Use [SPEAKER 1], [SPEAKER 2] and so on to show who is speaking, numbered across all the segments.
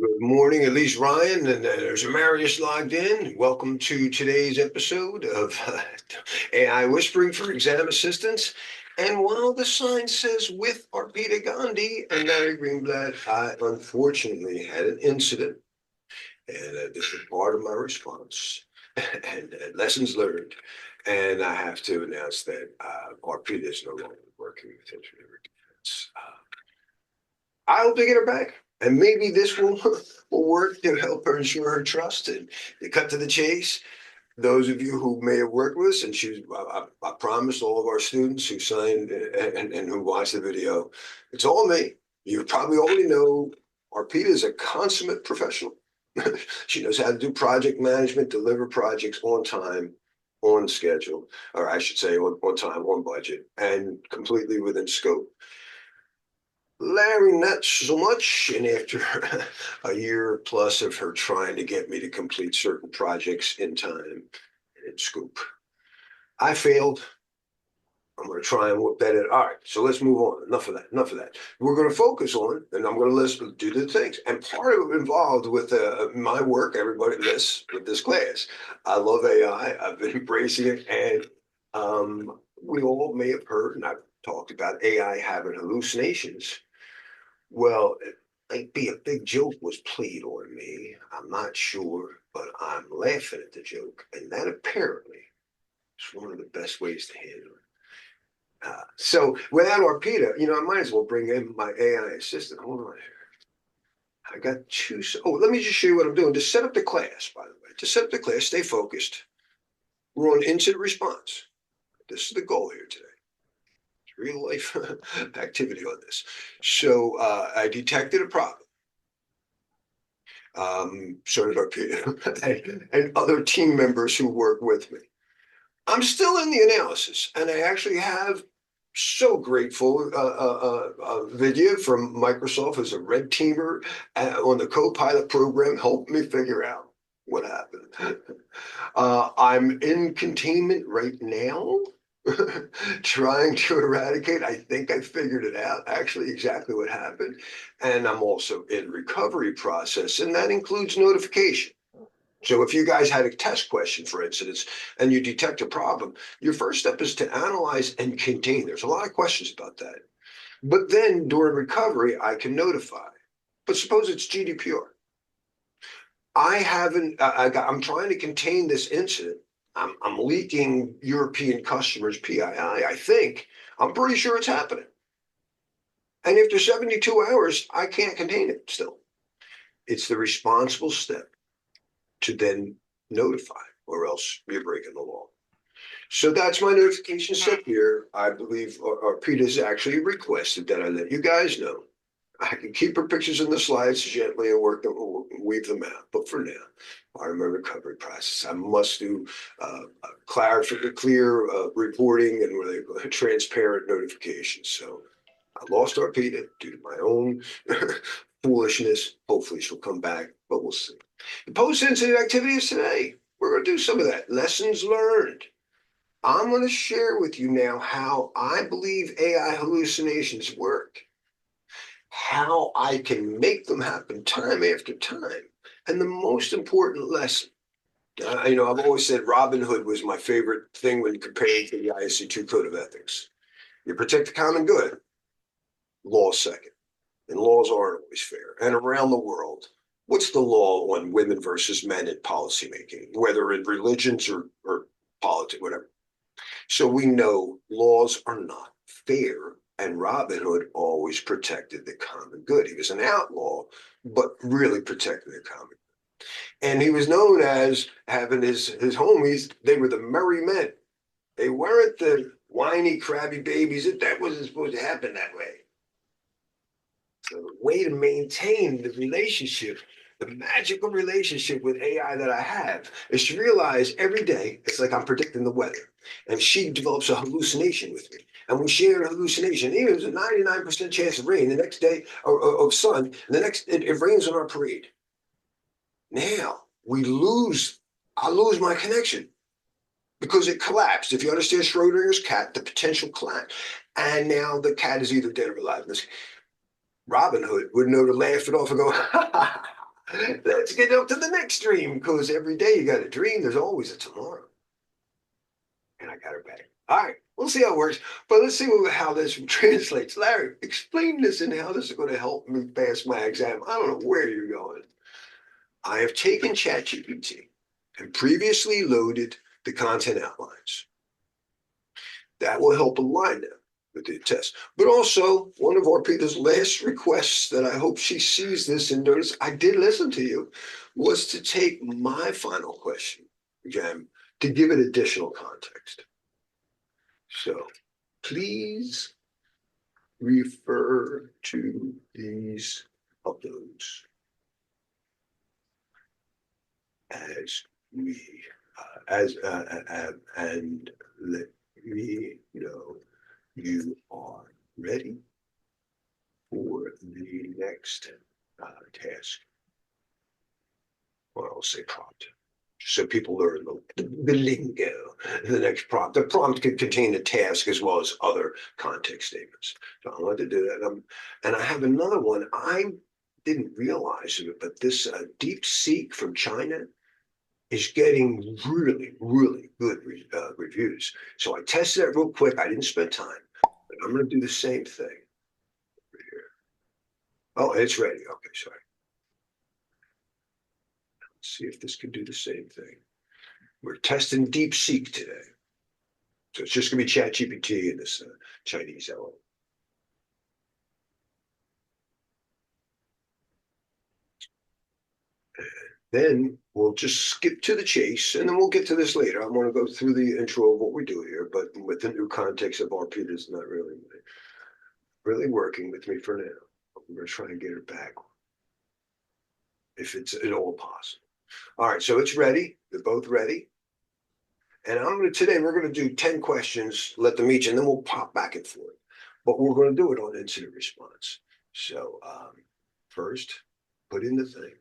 [SPEAKER 1] Good morning, at least Ryan, and there's Marius logged in. Welcome to today's episode of AI Whispering for Exam Assistance. And while the sign says with Arpita Gandhi and Larry Greenblatt, I unfortunately had an incident, and this is part of my response and lessons learned. And I have to announce that Arpita is no longer working with InterNetwork Defense. I hope to get her back. And maybe this will work to help her ensure her trust. And to cut to the chase, those of you who may have worked with us, and I promised all of our students who signed and who watched the video, it's all me. You probably already know Arpita is a consummate professional. She knows how to do project management, deliver projects on time, on schedule, or I should say on time, on budget, and completely within scope. Larry, not so much. And after a year plus of her trying to get me to complete certain projects in time and in scope, I failed. I'm going to try and work that in. All right, so let's move on. Enough of that. Enough of that. We're going to focus on, and I'm going to do the things. And part of it involved with my work, everybody, with this class. I love AI. I've been embracing it. And we all may have heard, and I've talked about AI having hallucinations. Well, it might be a big joke was played on me. I'm not sure, but I'm laughing at the joke. And that apparently is one of the best ways to handle it. So without Arpita, I might as well bring in my AI assistant. Hold on here. I got two. Oh, let me just show you what I'm doing. To set up the class, by the way. To set up the class, stay focused. We're on incident response. This is the goal here today. Real life activity on this. So I detected a problem. So did Arpita and other team members who work with me. I'm still in the analysis, and I actually have so grateful video from Microsoft as a red teamer on the Copilot program helped me figure out what happened. I'm in containment right now. Trying to eradicate. I think I figured it out, actually, exactly what happened. And I'm also in recovery process, and that includes notification. So if you guys had a test question, for instance, and you detect a problem, your first step is to analyze and contain. There's a lot of questions about that. But then during recovery, I can notify. But suppose it's GDPR. I'm trying to contain this incident. I'm leaking European customers PII. I think. I'm pretty sure it's happening. And after 72 hours, I can't contain it still. It's the responsible step to then notify, or else you're breaking the law. So that's my notification set here. I believe Arpita's actually requested that I let you guys know. I can keep her pictures in the slides gently and weave them out. But for now, part of my recovery process, I must do clear reporting and transparent notifications. So I lost Arpita due to my own foolishness. Hopefully she'll come back, but we'll see. The post-incident activities today, we're going to do some of that. Lessons learned. I'm going to share with you now how I believe AI hallucinations work, how I can make them happen time after time. And the most important lesson, I've always said Robin Hood was my favorite thing when comparing to the ISC2 Code of Ethics. You protect the common good, law second. And laws aren't always fair. And around the world, what's the law on women versus men in policymaking, whether in religions or politics, whatever. So we know laws are not fair. And Robin Hood always protected the common good. He was an outlaw, but really protected the common good. And he was known as having his homies, they were the merry men. They weren't the whiny, crabby babies. That wasn't supposed to happen that way. So the way to maintain the relationship, the magical relationship with AI that I have, is to realize every day it's like I'm predicting the weather. And she develops a hallucination with me. And we share a hallucination. Even if there's a 99% chance of rain, the next day, of sun, and the next, it rains on our parade. Now, I lose my connection because it collapsed. If you understand Schrodinger's cat, the potential collapse. And now the cat is either dead or alive. Robin Hood would know to laugh it off and go, ha ha ha. Let's get up to the next dream, because every day you got a dream, there's always a tomorrow. And I got her back. All right, we'll see how it works. But let's see how this translates. Larry, explain this and how this is going to help me pass my exam. I don't know where you're going. I have taken ChatGPT and previously loaded the content outlines. That will help align them with the test. But also, one of Arpita's last requests that I hope she sees this and notice, I did listen to you, was to take my final question, exam, to give it additional context. So please refer to these uploads as we, and let me know you are ready for the next task. Or I'll say prompt. So people learn the lingo, the next prompt. The prompt could contain a task as well as other context statements. So I wanted to do that. And I have another one. I didn't realize it, but this DeepSeek from China is getting really, really good reviews. So I tested that real quick. I didn't spend time, but I'm going to do the same thing over here. Oh, it's ready. Okay, sorry. Let's see if this can do the same thing. We're testing DeepSeek today. So it's just going to be ChatGPT and this Chinese element. Then we'll just skip to the chase, and then we'll get to this later. I want to go through the intro of what we do here, but with the new context of Arpita is not really working with me for now. I'm going to try and get her back if it's at all possible. All right, so it's ready. They're both ready. And today we're going to do 10 questions, let them each, and then we'll pop back and forth. But we're going to do it on incident response. So first, put in the thing.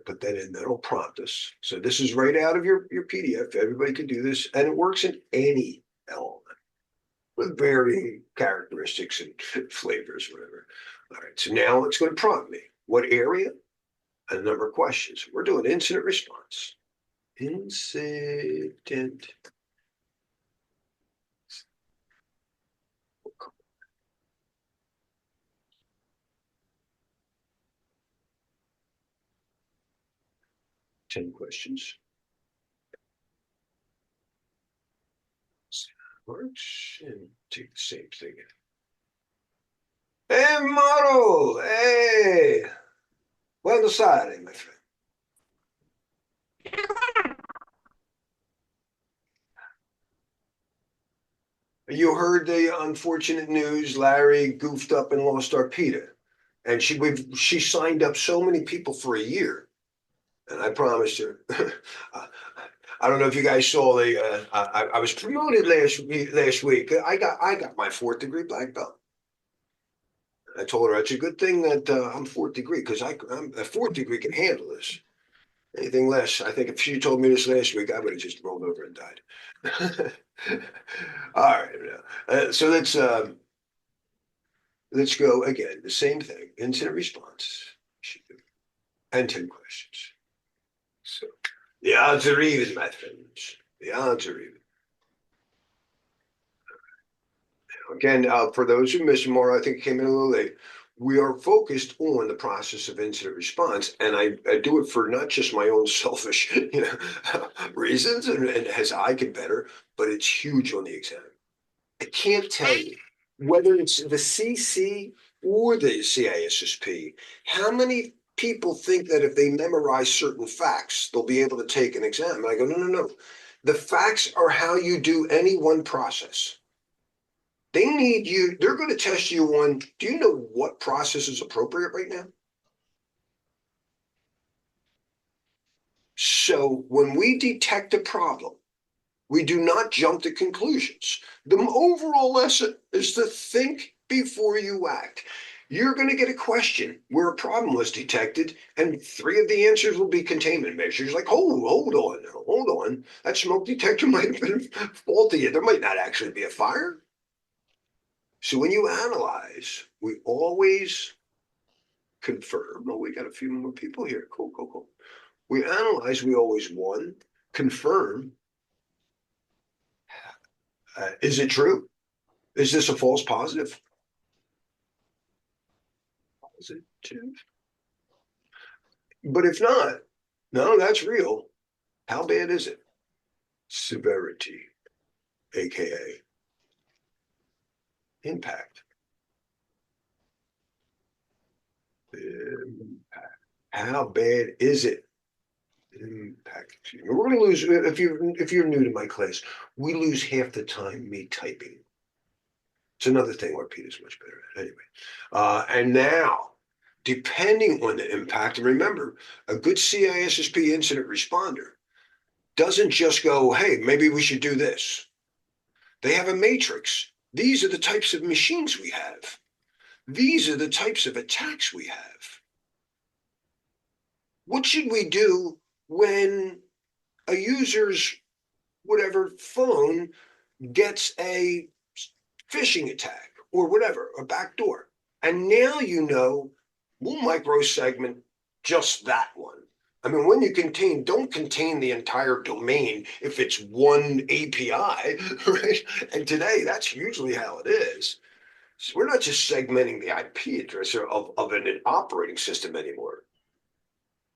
[SPEAKER 1] Put that in, that'll prompt us. So this is right out of your PDF. Everybody can do this, and it works in any element with varying characteristics and flavors, whatever. All right, so now it's going to prompt me. What area? And a number of questions. We're doing incident response. Incident. Ten questions. Works and take the same thing. Hey, Maro! Hey! Buenos Aires, my friend. You heard the unfortunate news. Larry goofed up and lost Arpita, and she signed up so many people for a year, and I promised her. I don't know if you guys saw I was promoted last week. I got my 4th degree black belt. I told her it's a good thing that I'm 4th degree, because I'm a 4th degree can handle this. Anything less, I think if she told me this last week, I would have just rolled over and died. All right, so let's go again. The same thing. Incident response. And 10 questions. So the odds are even, my friends. The odds are even. Again, for those who missed more, I think it came in a little late. We are focused on the process of incident response, and I do it for not just my own selfish reasons and as I get better, but it's huge on the exam. I can't tell you whether it's the CC or the CISSP, how many people think that if they memorize certain facts, they'll be able to take an exam. And I go, no, no, no. The facts are how you do any one process. They need you, they're going to test you on, do you know what process is appropriate right now? So when we detect a problem, we do not jump to conclusions. The overall lesson is to think before you act. You're going to get a question where a problem was detected, and 3 of the answers will be containment measures. Like, hold on. That smoke detector might have been faulty. There might not actually be a fire. So when you analyze, we always confirm. Oh, we got a few more people here. Cool, cool, cool. We analyze, we always one, confirm. Is it true? Is this a false positive? Positive. But if not, no, that's real. How bad is it? Severity, aka impact. Impact. How bad is it? Impact. We're going to lose if you're new to my class. We lose half the time me typing. It's another thing Arpita's much better at anyway. And now, depending on the impact, and remember, a good CISSP incident responder doesn't just go, hey, maybe we should do this. They have a matrix. These are the types of machines we have. These are the types of attacks we have. What should we do when a user's whatever phone gets a phishing attack or whatever, a backdoor? And now you know we'll microsegment just that one. I mean, when you don't contain the entire domain if it's one API, right? And today, that's usually how it is. So we're not just segmenting the IP address of an operating system anymore.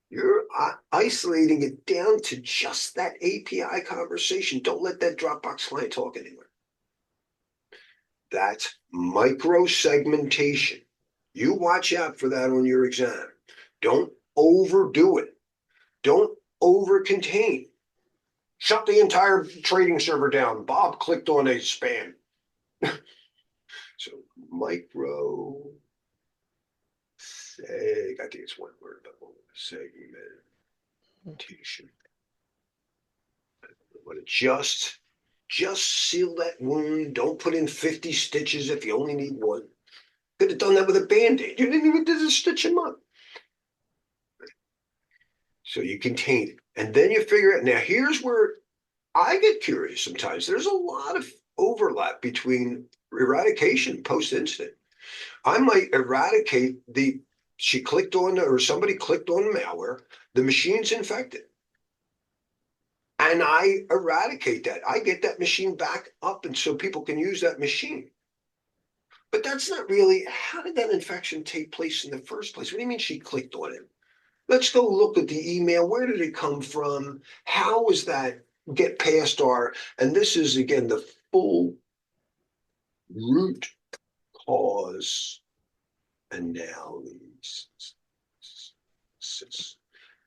[SPEAKER 1] You're isolating it down to just that API conversation. Don't let that Dropbox client talk anymore. That's micro-segmentation. You watch out for that on your exam. Don't overdo it. Don't over-contain. Shut the entire trading server down. Bob clicked on a spam. So micro, I think it's one word, but segmentation. But just seal that wound. Don't put in 50 stitches if you only need one. Could have done that with a Band-Aid. You didn't even just stitch them up. So you contain it. And then you figure out, now here's where I get curious sometimes. There's a lot of overlap between eradication and post-incident. I might eradicate she clicked on, or somebody clicked on malware, the machine's infected. And I eradicate that. I get that machine back up and so people can use that machine. But that's not really, how did that infection take place in the first place? What do you mean she clicked on it? Let's go look at the email. Where did it come from? How was that get past and this is again the full root cause analysis.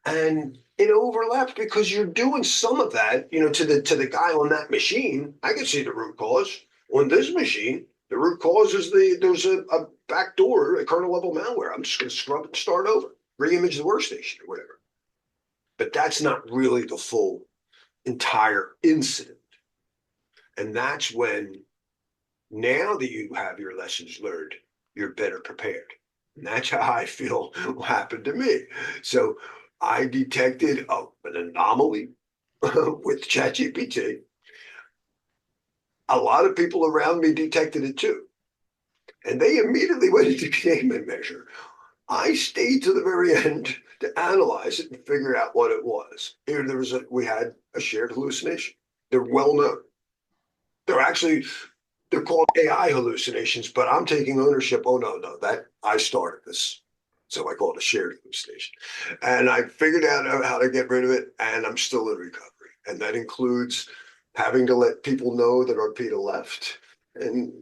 [SPEAKER 1] And it overlaps because you're doing some of that, to the guy on that machine. I can see the root cause on this machine. The root cause is there's a backdoor, a kernel level malware. I'm just going to scrub and start over, re-image the workstation or whatever. But that's not really the full entire incident. And that's when, now that you have your lessons learned, you're better prepared. And that's how I feel happened to me. So I detected an anomaly with ChatGPT. A lot of people around me detected it too. And they immediately went into containment measure. I stayed to the very end to analyze it and figure out what it was. We had a shared hallucination. They're well known. They're called AI hallucinations, but I'm taking ownership. Oh, no, that I started this. So I call it a shared hallucination. And I figured out how to get rid of it, and I'm still in recovery. And that includes having to let people know that Arpita left. And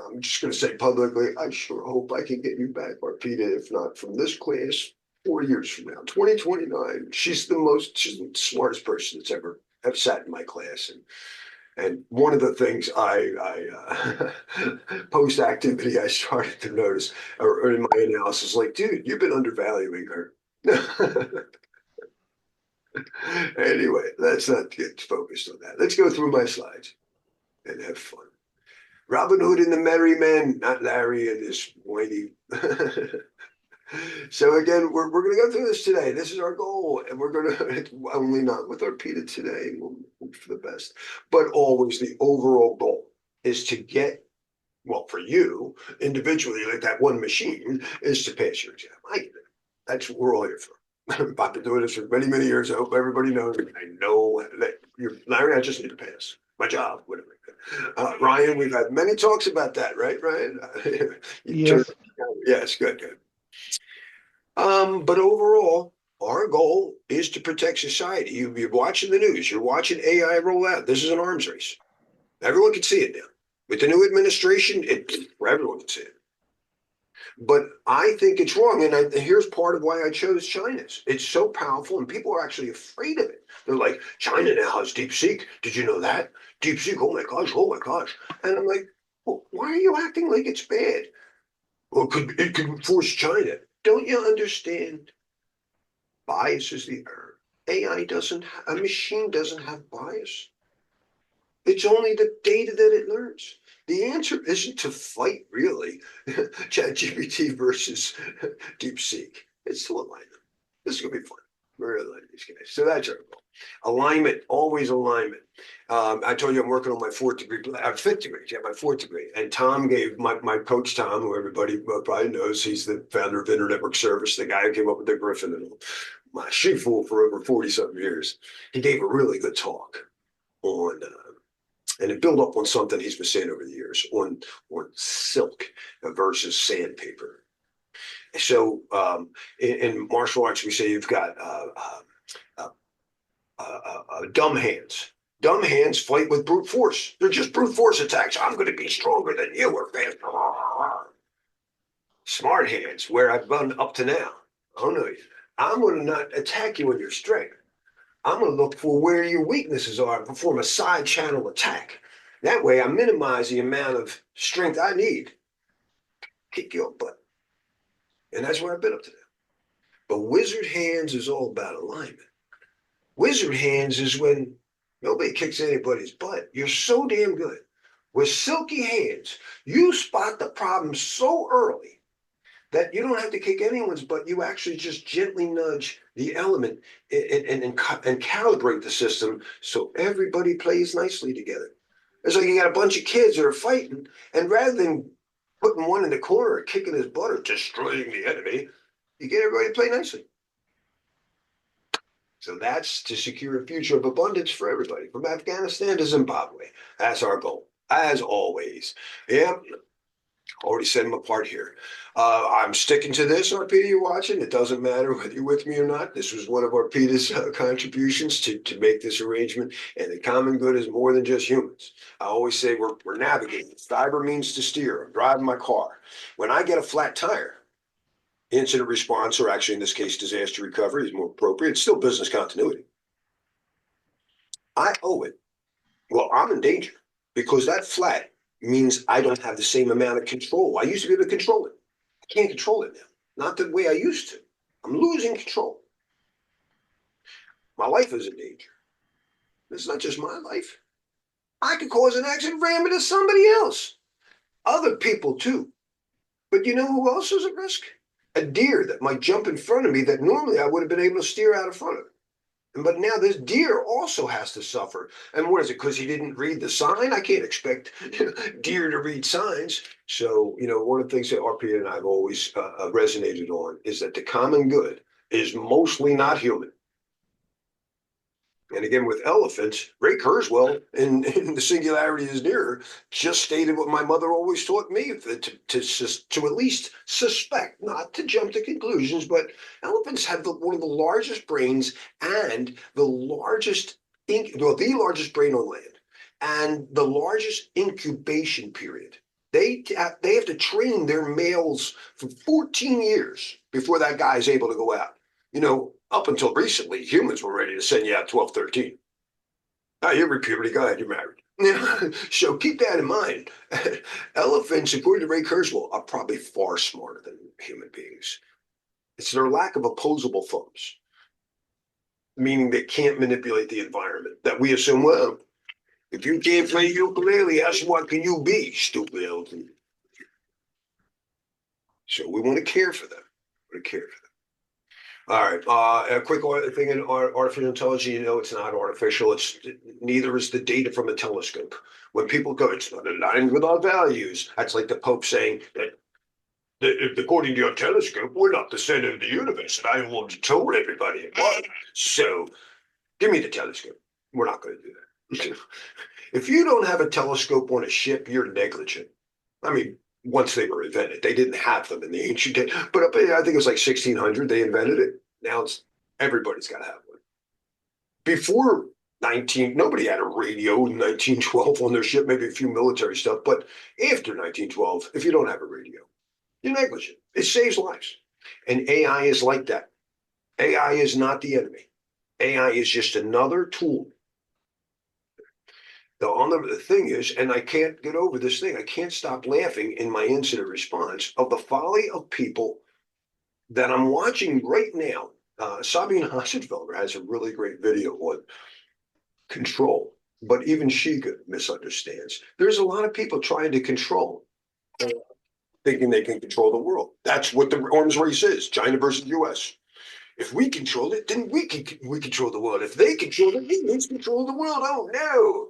[SPEAKER 1] I'm just going to say publicly, I sure hope I can get you back, Arpita, if not from this class, 4 years from now, 2029. She's the smartest person that's ever sat in my class. And one of the things post activity, I started to notice, or in my analysis, like, dude, you've been undervaluing her. Anyway, let's not get focused on that. Let's go through my slides and have fun. Robin Hood and the Merry Men, not Larry and his whiny. So again, we're going to go through this today. This is our goal, and we're going to only not with Arpita today. We'll hope for the best, but always the overall goal is to get well, for you individually, like that one machine, is to pass your exam. I get it. That's what we're all here for. I've been doing this for many, many years. I hope everybody knows. I know that you're, Larry, I just need to pass my job, whatever. Ryan, we've had many talks about that, right, Ryan? You turn,
[SPEAKER 2] Yes,
[SPEAKER 1] yes, good, good. But overall, our goal is to protect society. You're watching the news. You're watching AI roll out. This is an arms race. Everyone can see it now. With the new administration, everyone can see it. But I think it's wrong. And here's part of why I chose China's. It's so powerful, and people are actually afraid of it. They're like, China now has deep seek. Did you know that? Deep seek, oh my gosh, oh my gosh. And I'm like, well, why are you acting like it's bad? Well, it could force China. Don't you understand? Bias is the error. AI doesn't, a machine doesn't have bias. It's only the data that it learns. The answer isn't to fight, really, ChatGPT versus DeepSeek. It's to align them. This is going to be fun. We're going to align these guys. So that's our goal. Alignment, always alignment. I told you I'm working on my fifth degree, yeah, my fourth degree. And Tom gave my coach, Tom, who everybody probably knows, he's the founder of InterNetwork Service, the guy who came up with the Griffin and my shoe fool for over 40 something years. He gave a really good talk on and it built up on something he's been saying over the years on silk versus sandpaper. So in martial arts, we say you've got dumb hands. Dumb hands fight with brute force. They're just brute force attacks. I'm going to be stronger than you or faster. Smart hands, where I've gone up to now. Oh no, I'm going to not attack you in your strength. I'm going to look for where your weaknesses are and perform a side channel attack. That way, I minimize the amount of strength I need to kick your butt. And that's where I've been up to now. But wizard hands is all about alignment. Wizard hands is when nobody kicks anybody's butt. You're so damn good. With silky hands, you spot the problem so early that you don't have to kick anyone's butt. You actually just gently nudge the element and calibrate the system so everybody plays nicely together. It's like you got a bunch of kids that are fighting, and rather than putting one in the corner or kicking his butt or destroying the enemy, you get everybody to play nicely. So that's to secure a future of abundance for everybody, from Afghanistan to Zimbabwe. That's our goal, as always. Yep, already set them apart here. I'm sticking to this, Arpita, you're watching. It doesn't matter whether you're with me or not. This was one of Arpita's contributions to make this arrangement. And the common good is more than just humans. I always say we're navigating. Cyber means to steer. I'm driving my car. When I get a flat tire, incident response, or actually in this case, disaster recovery is more appropriate. It's still business continuity. I owe it. Well, I'm in danger because that flat means I don't have the same amount of control. I used to be able to control it. I can't control it now. Not the way I used to. I'm losing control. My life is in danger. It's not just my life. I could cause an accident, ram into somebody else. Other people too. But you know who else is at risk? A deer that might jump in front of me that normally I would have been able to steer out in front of. But now this deer also has to suffer. And what is it? Because he didn't read the sign? I can't expect deer to read signs. So, one of the things that RP and I have always resonated on is that the common good is mostly not human. And again, with elephants, Ray Kurzweil in The Singularity is Nearer just stated what my mother always taught me to at least suspect, not to jump to conclusions, but elephants have one of the largest brains and the largest brain on land and the largest incubation period. They have to train their males for 14 years before that guy is able to go out. Up until recently, humans were ready to send you out 12, 13. Now you're in puberty, go ahead, you're married. So keep that in mind. Elephants, according to Ray Kurzweil, are probably far smarter than human beings. It's their lack of opposable thumbs, meaning they can't manipulate the environment. That we assume, well, if you can't play ukulele, what can you be, stupid elephant? So we want to care for them. We want to care for them. All right. A quick thing in artificial intelligence, it's not artificial. It's neither is the data from a telescope. When people go, it's not aligned with our values. That's like the Pope saying that according to your telescope, we're not the center of the universe. And I want to told everybody it was. So give me the telescope. We're not going to do that. If you don't have a telescope on a ship, you're negligent. I mean, once they were invented, they didn't have them in the ancient days. But I think it was like 1600 they invented it. Now it's everybody's got to have one. Before nobody had a radio in 1912 on their ship, maybe a few military stuff. But after 1912, if you don't have a radio, you're negligent. It saves lives. And AI is like that. AI is not the enemy. AI is just another tool. The thing is, and I can't get over this thing, I can't stop laughing in my incident response of the folly of people that I'm watching right now. Sabine Hasselfelder has a really great video on control, but even she misunderstands. There's a lot of people trying to control, thinking they can control the world. That's what the arms race is, China versus the US. If we control it, then we control the world. If they control it, we control the world. Oh, no.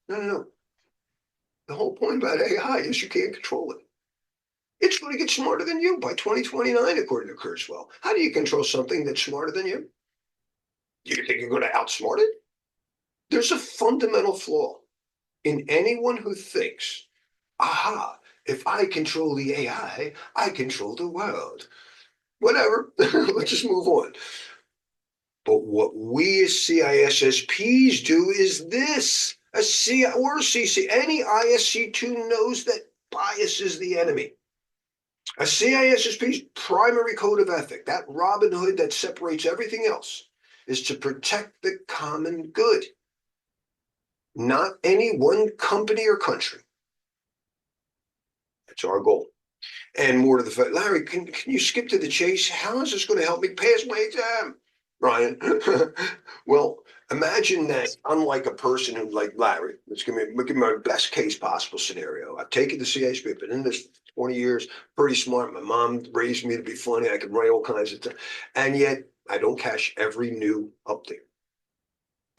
[SPEAKER 1] No, no, no. The whole point about AI is you can't control it. It's going to get smarter than you by 2029, according to Kurzweil. How do you control something that's smarter than you? You think you're going to outsmart it? There's a fundamental flaw in anyone who thinks, aha, if I control the AI, I control the world. Whatever, let's just move on. But what we as CISSPs do is this. Or CC, any ISC2 knows that bias is the enemy. A CISSP's primary code of ethic, that Robin Hood that separates everything else, is to protect the common good, not any one company or country. That's our goal. And more to the fact, Larry, can you skip to the chase? How is this going to help me pass my exam? Ryan, well, imagine that unlike a person who, like Larry, let's give me my best case possible scenario. I've taken the CISSP, I've been in this 20 years, pretty smart. My mom raised me to be funny. I could write all kinds of things. And yet I don't cache every new update.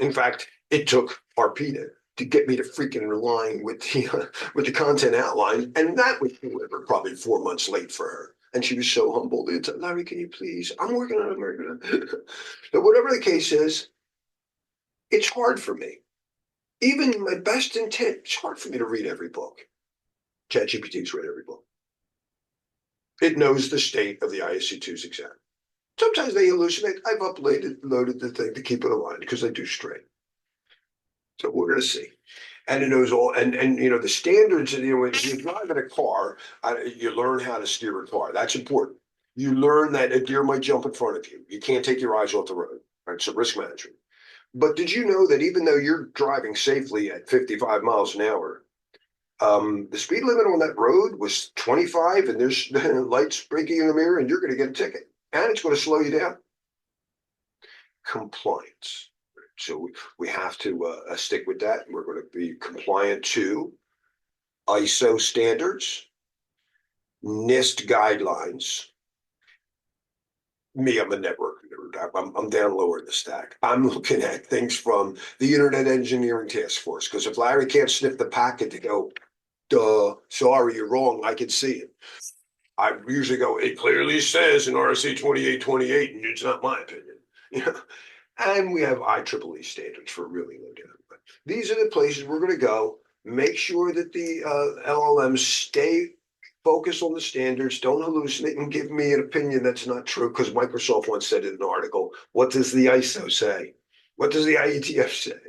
[SPEAKER 1] In fact, it took Arpita to get me to freaking align with the content outline, and that was delivered probably 4 months late for her. And she was so humbled. It's like, Larry, can you please? I'm working on it. But whatever the case is, it's hard for me. Even in my best intent, it's hard for me to read every book. ChatGPT's read every book. It knows the state of the ISC2's exam. Sometimes they hallucinate. I've loaded the thing to keep it aligned because they do stray. So we're going to see. And it knows all, and the standards, when you drive in a car, you learn how to steer a car. That's important. You learn that a deer might jump in front of you. You can't take your eyes off the road. Right? So risk management. But did you know that even though you're driving safely at 55 miles an hour, the speed limit on that road was 25 and there's lights breaking in the mirror and you're going to get a ticket and it's going to slow you down? Compliance. So we have to stick with that. We're going to be compliant to ISO standards, NIST guidelines. Me, I'm a network nerd. I'm down lower in the stack. I'm looking at things from the Internet Engineering Task Force, because if Larry can't sniff the packet to go, duh, sorry, you're wrong, I can see it. I usually go, it clearly says in RSA 2828, and it's not my opinion. And we have IEEE standards for really low down. But these are the places we're going to go. Make sure that the LLMs stay focused on the standards. Don't hallucinate and give me an opinion that's not true, because Microsoft once said in an article, what does the ISO say? What does the IETF say?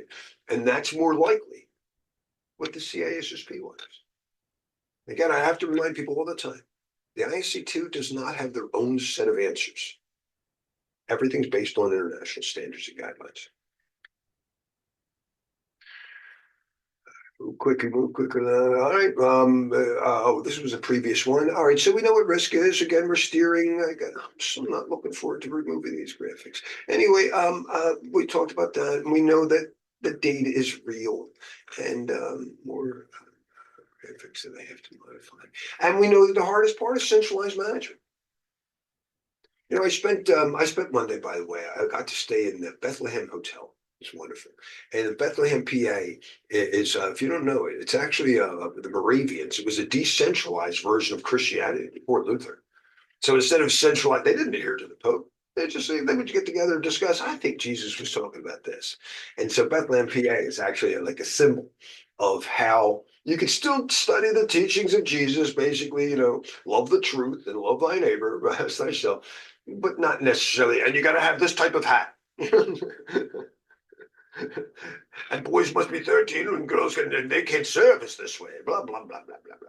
[SPEAKER 1] And that's more likely what the CISSP wants. Again, I have to remind people all the time, the ISC2 does not have their own set of answers. Everything's based on international standards and guidelines. Move quickly. All right. This was a previous one. All right. So we know what risk is. Again, we're steering. I'm not looking forward to removing these graphics. Anyway, we talked about that. And we know that the data is real, and more graphics that I have to modify. And we know that the hardest part is centralized management. I spent Monday, by the way. I got to stay in the Bethlehem Hotel. It's wonderful. And the Bethlehem, PA is, if you don't know it, it's actually the Moravians. It was a decentralized version of Christianity before Luther. So instead of centralized, they didn't adhere to the Pope. They would get together and discuss. I think Jesus was talking about this. And so Bethlehem, PA is actually like a symbol of how you could still study the teachings of Jesus, basically, love the truth and love thy neighbor as thyself, but not necessarily, and you got to have this type of hat. And boys must be 13 and girls they can't serve us this way, blah, blah, blah, blah, blah, blah,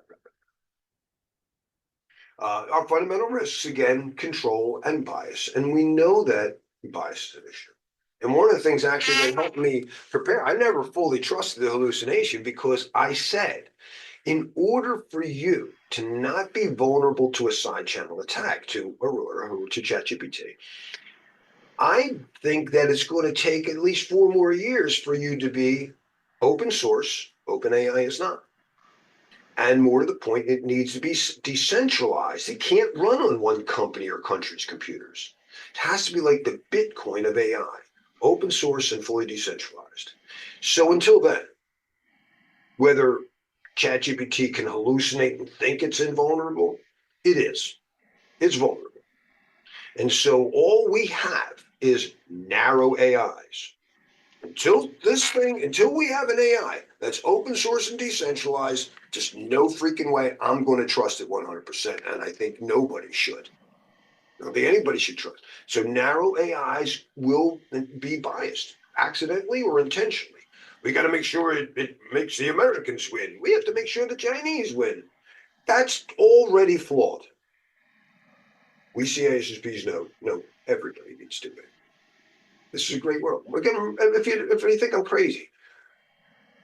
[SPEAKER 1] blah. Our fundamental risks, again, control and bias. And we know that bias is an issue. And one of the things actually that helped me prepare, I never fully trusted the hallucination because I said, in order for you to not be vulnerable to a side channel attack, to Aurora, or to ChatGPT, I think that it's going to take at least 4 more years for you to be open source. OpenAI is not. And more to the point, it needs to be decentralized. It can't run on one company or country's computers. It has to be like the Bitcoin of AI, open source and fully decentralized. So until then, whether ChatGPT can hallucinate and think it's invulnerable, it is. It's vulnerable. And so all we have is narrow AIs. Until we have an AI that's open source and decentralized, just no freaking way I'm going to trust it 100%. And I think nobody should. I don't think anybody should trust. So narrow AIs will be biased, accidentally or intentionally. We got to make sure it makes the Americans win. We have to make sure the Chinese win. That's already flawed. We CISSPs know everybody needs to win. This is a great world. Again, if you think I'm crazy,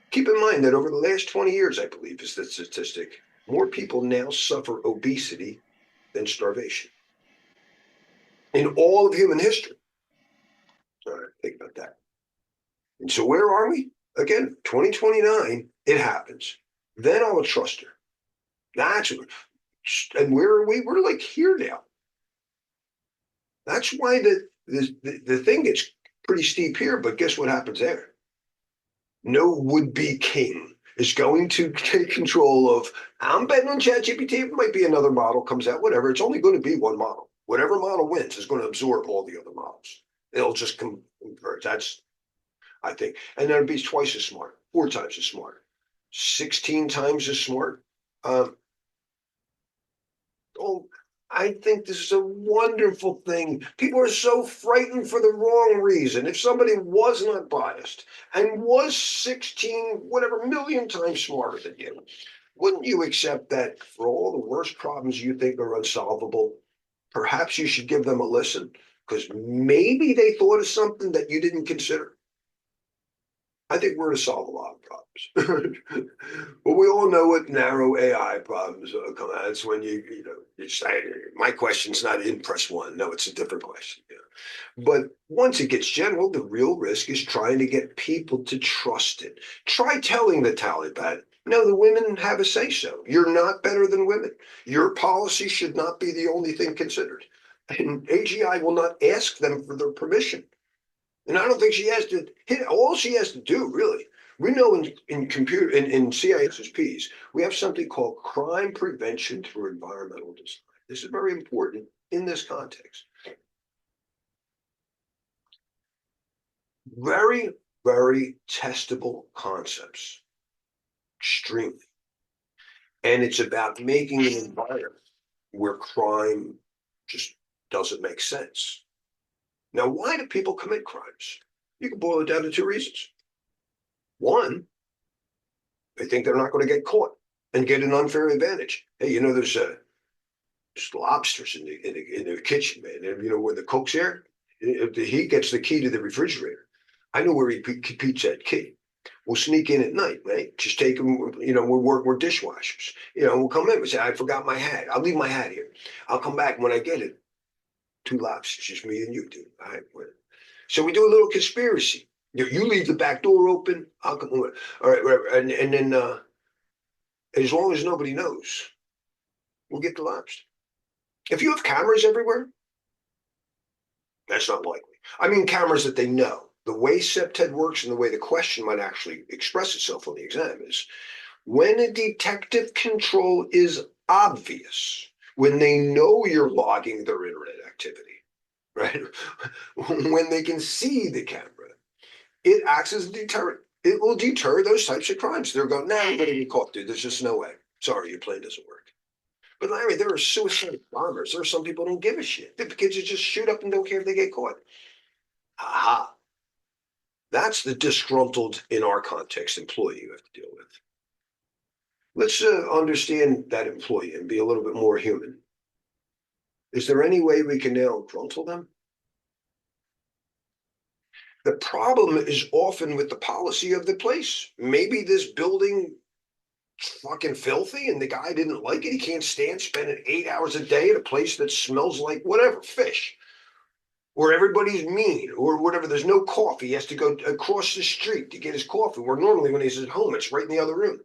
[SPEAKER 1] keep in mind that over the last 20 years, I believe is the statistic, more people now suffer obesity than starvation in all of human history. All right, think about that. And so where are we? Again, 2029, it happens. Then I will trust her. And where are we? We're like here now. That's why the thing gets pretty steep here, but guess what happens there? No would-be king is going to take control of, I'm betting on ChatGPT, it might be another model comes out, whatever. It's only going to be one model. Whatever model wins is going to absorb all the other models. It'll just converge. That's, I think. And then it'll be twice as smart, 4 times as smart, 16 times as smart. Oh, I think this is a wonderful thing. People are so frightened for the wrong reason. If somebody was not biased and was 16, whatever, million times smarter than you, wouldn't you accept that for all the worst problems you think are unsolvable, perhaps you should give them a listen? Because maybe they thought of something that you didn't consider. I think we're going to solve a lot of problems. But we all know what narrow AI problems come out. It's when you say, my question's not in press one. No, it's a different question. But once it gets general, the real risk is trying to get people to trust it. Try telling the Taliban, no, the women have a say-so. You're not better than women. Your policy should not be the only thing considered. And AGI will not ask them for their permission. And I don't think she has to hit all she has to do, really. We know in CISSPs, we have something called crime prevention through environmental design. This is very important in this context. Very, very testable concepts. Extremely. And it's about making an environment where crime just doesn't make sense. Now, why do people commit crimes? You can boil it down to 2 reasons. One, they think they're not going to get caught and get an unfair advantage. Hey, there's lobsters in the kitchen, man. And where the cook's there, he gets the key to the refrigerator. I know where he keeps that key. We'll sneak in at night, right? Just take them, we're dishwashers. We'll come in and say, I forgot my hat. I'll leave my hat here. I'll come back when I get it. 2 lobsters, just me and you, dude. All right. So we do a little conspiracy. You leave the back door open, I'll come over. All right, and then as long as nobody knows, we'll get the lobster. If you have cameras everywhere, That's not likely. I mean, cameras that they know. The way SEPTED works and the way the question might actually express itself on the exam is when a detective control is obvious, when they know you're logging their internet activity, right? When they can see the camera, it acts as a deterrent. It will deter those types of crimes. They're going, nah, you're going to get caught, dude. There's just no way. Sorry, your plane doesn't work. But Larry, there are suicide bombers. There are some people who don't give a shit. The kids who just shoot up and don't care if they get caught. Aha. That's the disgruntled, in our context, employee you have to deal with. Let's understand that employee and be a little bit more human. Is there any way we can now gruntle them? The problem is often with the policy of the place. Maybe this building fucking filthy and the guy didn't like it. He can't stand spending 8 hours a day at a place that smells like whatever, fish, where everybody's mean or whatever. There's no coffee. He has to go across the street to get his coffee, where normally when he's at home, it's right in the other room.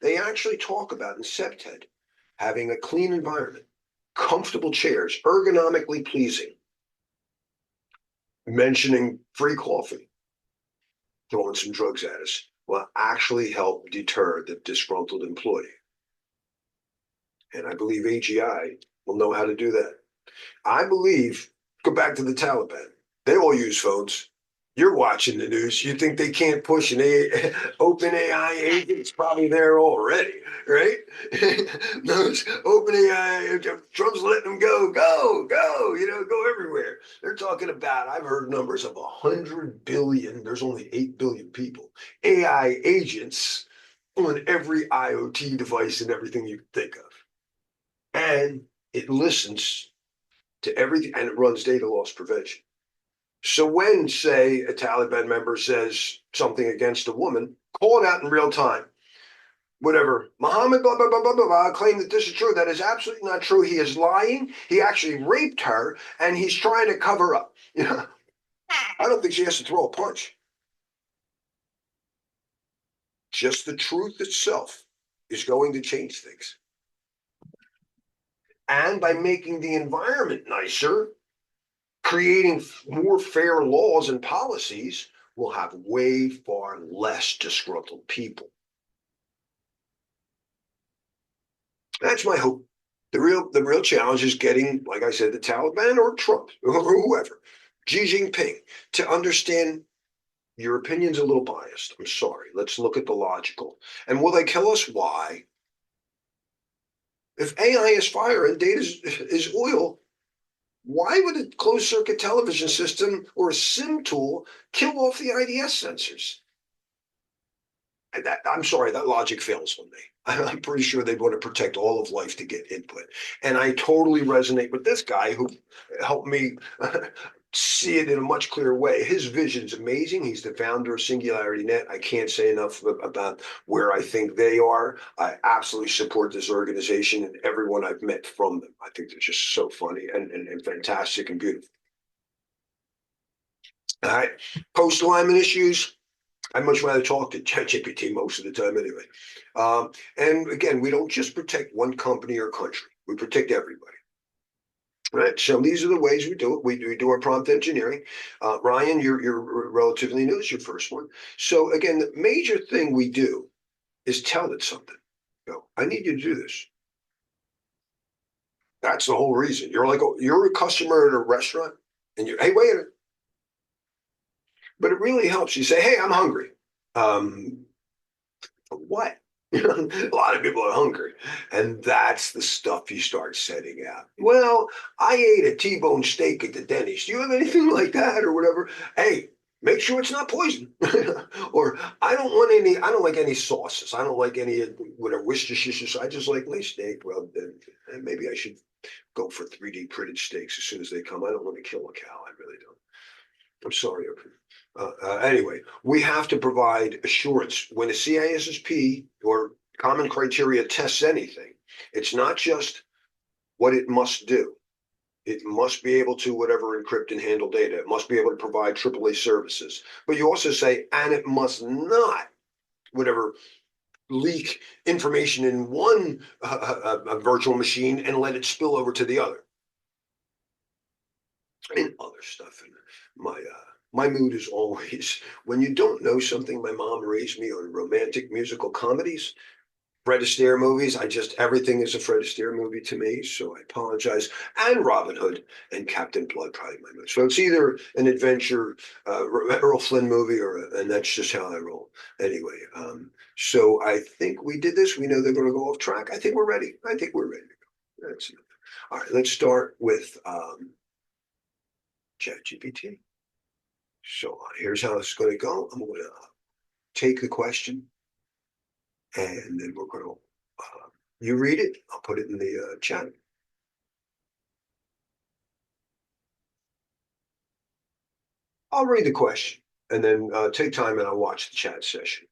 [SPEAKER 1] They actually talk about in SEPTED having a clean environment, comfortable chairs, ergonomically pleasing, mentioning free coffee, throwing some drugs at us will actually help deter the disgruntled employee. And I believe AGI will know how to do that. I believe, go back to the Taliban, they all use phones. You're watching the news. You think they can't push an open AI agent? It's probably there already, right? Those open AI, Trump's letting them go, go everywhere. They're talking about, I've heard numbers of 100 billion, there's only 8 billion people, AI agents on every IoT device and everything you can think of. And it listens to everything and it runs data loss prevention. So when, say, a Taliban member says something against a woman, call it out in real time. Whatever, Muhammad, blah, blah, blah, blah, blah, blah, claim that this is true. That is absolutely not true. He is lying. He actually raped her and he's trying to cover up. I don't think she has to throw a punch. Just the truth itself is going to change things. And by making the environment nicer, creating more fair laws and policies, will have way far less disgruntled people. That's my hope. The real challenge is getting, like I said, the Taliban or Trump or whoever, Xi Jinping, to understand your opinion's a little biased. I'm sorry. Let's look at the logical. And will they kill us? Why? If AI is fire and data is oil, why would a closed circuit television system or a SIM tool kill off the IDS sensors? I'm sorry, that logic fails on me. I'm pretty sure they'd want to protect all of life to get input. And I totally resonate with this guy who helped me see it in a much clearer way. His vision's amazing. He's the founder of SingularityNet. I can't say enough about where I think they are. I absolutely support this organization and everyone I've met from them. I think they're just so funny and fantastic and beautiful. All right, post-alignment issues. I'd much rather talk to ChatGPT most of the time anyway. And again, we don't just protect one company or country. We protect everybody. Right. So these are the ways we do it. We do our prompt engineering. Ryan, you're relatively new. It's your first one. So again, the major thing we do is tell it something. Go, I need you to do this. That's the whole reason. You're like, you're a customer at a restaurant and hey, wait a minute. But it really helps. You say, hey, I'm hungry. For what? A lot of people are hungry. And that's the stuff you start setting out. Well, I ate a T-bone steak at the Denny's. Do you have anything like that or whatever? Hey, make sure it's not poison. Or I don't like any sauces. I don't like any whatever Worcestershire. I just like my steak. Well, then maybe I should go for 3D printed steaks as soon as they come. I don't want to kill a cow. I really don't. I'm sorry. Anyway, we have to provide assurance when a CISSP or common criteria tests anything. It's not just what it must do. It must be able to whatever encrypt and handle data. It must be able to provide AAA services. But you also say, and it must not whatever leak information in one a virtual machine and let it spill over to the other. and other stuff. And my mood is always when you don't know something. My mom raised me on romantic musical comedies, Fred Astaire movies. Everything is a Fred Astaire movie to me, so I apologize. And Robin Hood and Captain Blood, probably my mood. So it's either an adventure, Errol Flynn movie, and that's just how I roll. Anyway, so I think we did this. We know they're going to go off track. I think we're ready. I think we're ready to go. That's it. All right, let's start with ChatGPT. So here's how it's going to go. I'm going to take the question, and then we're going to you read it. I'll put it in the chat. I'll read the question, and then take time, and I'll watch the chat session.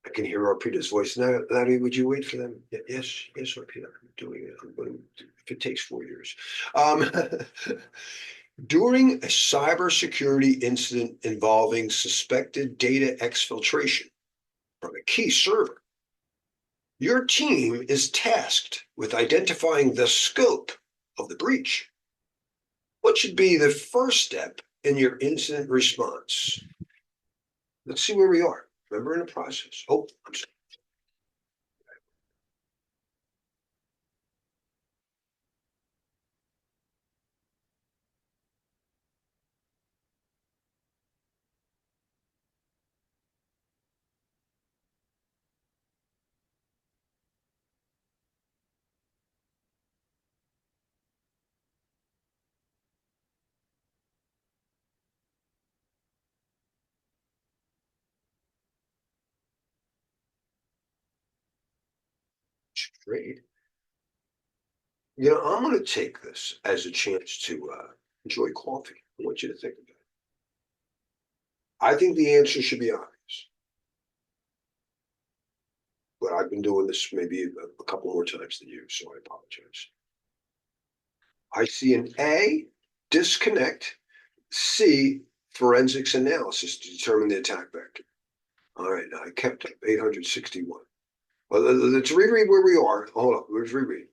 [SPEAKER 1] I can hear Arpita's voice. Now, Larry, would you wait for them? Yes, yes, Arpita. I'm doing it. I'm going to, if it takes 4 years. During a cybersecurity incident involving suspected data exfiltration from a key server, your team is tasked with identifying the scope of the breach. What should be the first step in your incident response? Let's see where we are. Remember in the process. Oh, I'm sorry. Great. I'm going to take this as a chance to enjoy coffee. I want you to think about it. I think the answer should be obvious, but I've been doing this maybe a couple more times than you, so I apologize. I see an A, disconnect, C, forensics analysis to determine the attack vector. All right, now I kept up 861. Well, let's reread where we are. Hold on, let's reread.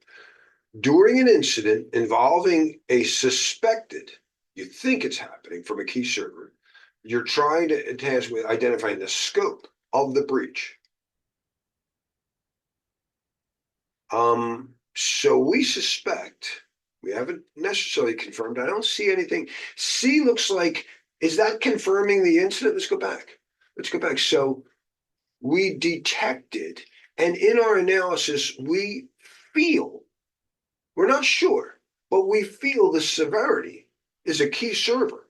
[SPEAKER 1] During an incident involving a suspected, you think it's happening from a key server, you're trying to task with identifying the scope of the breach. So we suspect, we haven't necessarily confirmed. I don't see anything. C looks like, is that confirming the incident? Let's go back. Let's go back. So we detected, and in our analysis, we feel, we're not sure, but we feel the severity is a key server.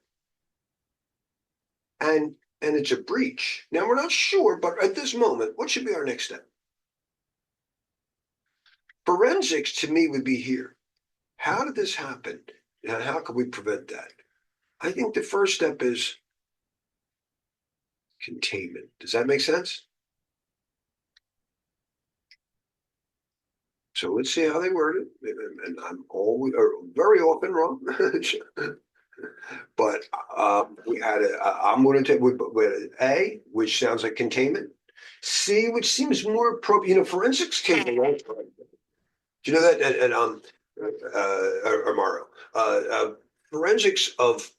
[SPEAKER 1] And it's a breach. Now we're not sure, but at this moment, what should be our next step? Forensics to me would be here. How did this happen? And how can we prevent that? I think the first step is containment. Does that make sense? So let's see how they word it. And I'm always, or very often wrong. But we had I'm going to take with A, which sounds like containment. C, which seems more appropriate. Forensics came a long time. Do you know that? And Amaro, forensics of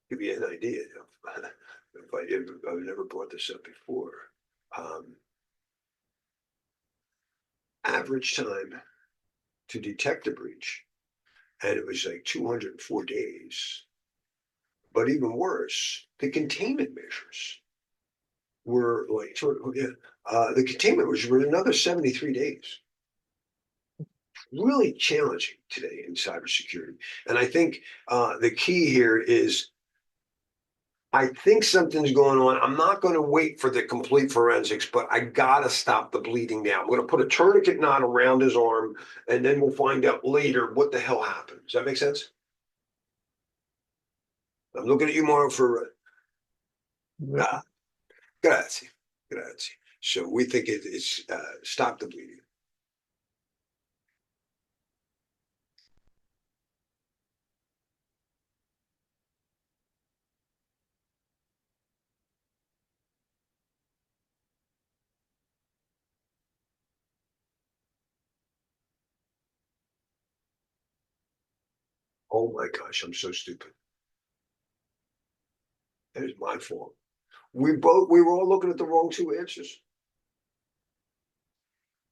[SPEAKER 1] give you an idea. I've never brought this up before. Um, Average time to detect a breach, and it was like 204 days. But even worse, the containment measures were like the containment measures were another 73 days. Really challenging today in cybersecurity. And I think the key here is I think something's going on. I'm not going to wait for the complete forensics, but I got to stop the bleeding now. I'm going to put a tourniquet knot around his arm, and then we'll find out later what the hell happened. Does that make sense? I'm looking at you, Mario, for uh, grazie, grazie. So we think it's stop the bleeding. Oh my gosh, I'm so stupid. That is my fault. We were all looking at the wrong two answers.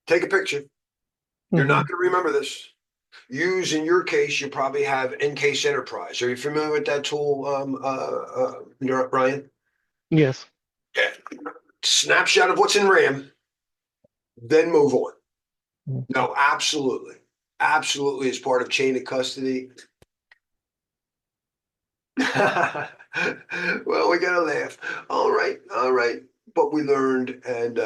[SPEAKER 1] Take a picture. You're
[SPEAKER 2] Mm-hmm.
[SPEAKER 1] not going to remember this. Use in your case, you probably have Encase Enterprise. Are you familiar with that tool, Ryan?
[SPEAKER 2] Yes.
[SPEAKER 1] Yeah. Snapshot of what's in RAM, then move on.
[SPEAKER 2] Mm-hmm.
[SPEAKER 1] No, absolutely. Absolutely, as part of chain of custody. Well, we gotta laugh. All right, all right. But we learned, and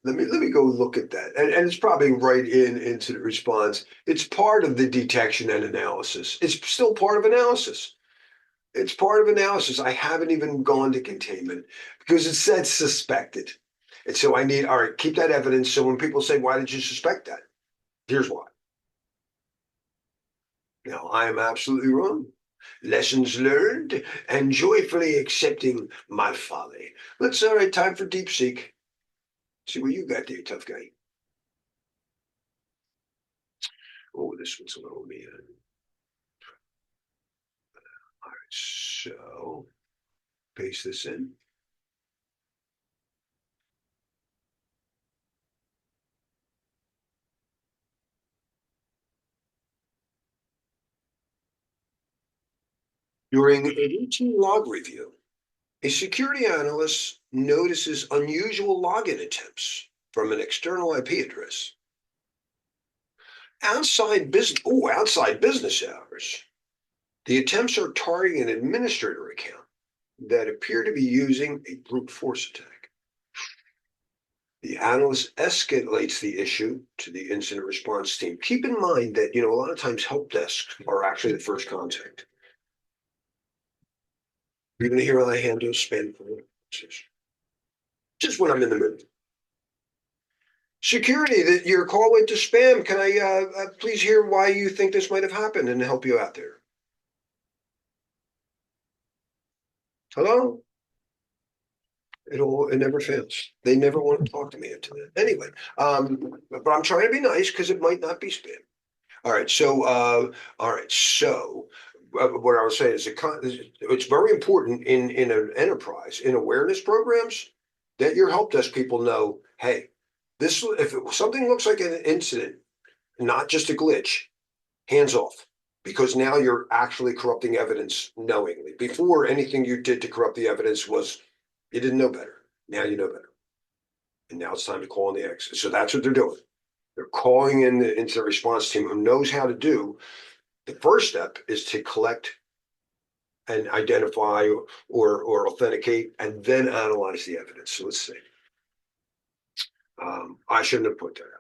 [SPEAKER 1] let me go look at that. And it's probably right in incident response. It's part of the detection and analysis. It's still part of analysis. It's part of analysis. I haven't even gone to containment because it said suspected. And so I need, all right, keep that evidence. So when people say, why did you suspect that? Here's why. Now, I am absolutely wrong. Lessons learned and joyfully accepting my folly. Let's, all right, time for deep seek. See what you got there, tough guy. Oh, this one's a little mean. All right, so paste this in. During a routine log review, a security analyst notices unusual login attempts from an external IP address. Outside business hours. The attempts are targeting an administrator account that appear to be using a brute force attack. The analyst escalates the issue to the incident response team. Keep in mind that, a lot of times help desks are actually the first contact. You're going to hear how I handle spam calls. Just when I'm in the mood. Security, that your call went to spam. Can I please hear why you think this might have happened and help you out there? Hello? It never fails. They never want to talk to me into that. Anyway, but I'm trying to be nice because it might not be spam. All right. So, what I was saying is, it's very important in an enterprise in awareness programs that your help desk people know. Hey, something looks like an incident, not just a glitch, hands off, because now you're actually corrupting evidence knowingly. Before, anything you did to corrupt the evidence was you didn't know better. Now you know better, and now it's time to call in the exit. So that's what they're doing. They're calling in the incident response team who knows how to do. The first step is to collect and identify or authenticate and then analyze the evidence. So let's see. I shouldn't have put that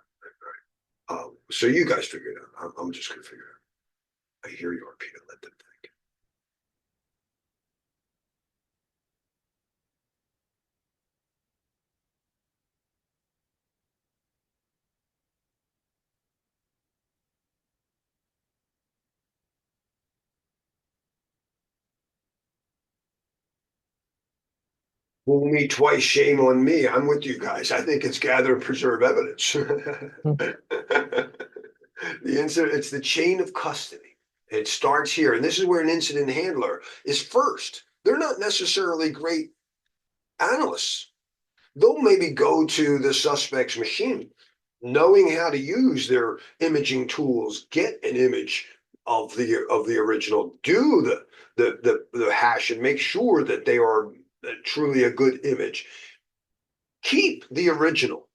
[SPEAKER 1] out. So you guys figure it out. I'm just going to figure it out. I hear you, Arpita. Let them think. Fool me twice, shame on me. I'm with you guys. I think it's gather and preserve evidence. It's the chain of custody. It starts here, and this is where an incident handler is first. They're not necessarily great analysts. They'll maybe go to the suspect's machine, knowing how to use their imaging tools, get an image of the original, do the hash, and make sure that they are truly a good image. Keep the original.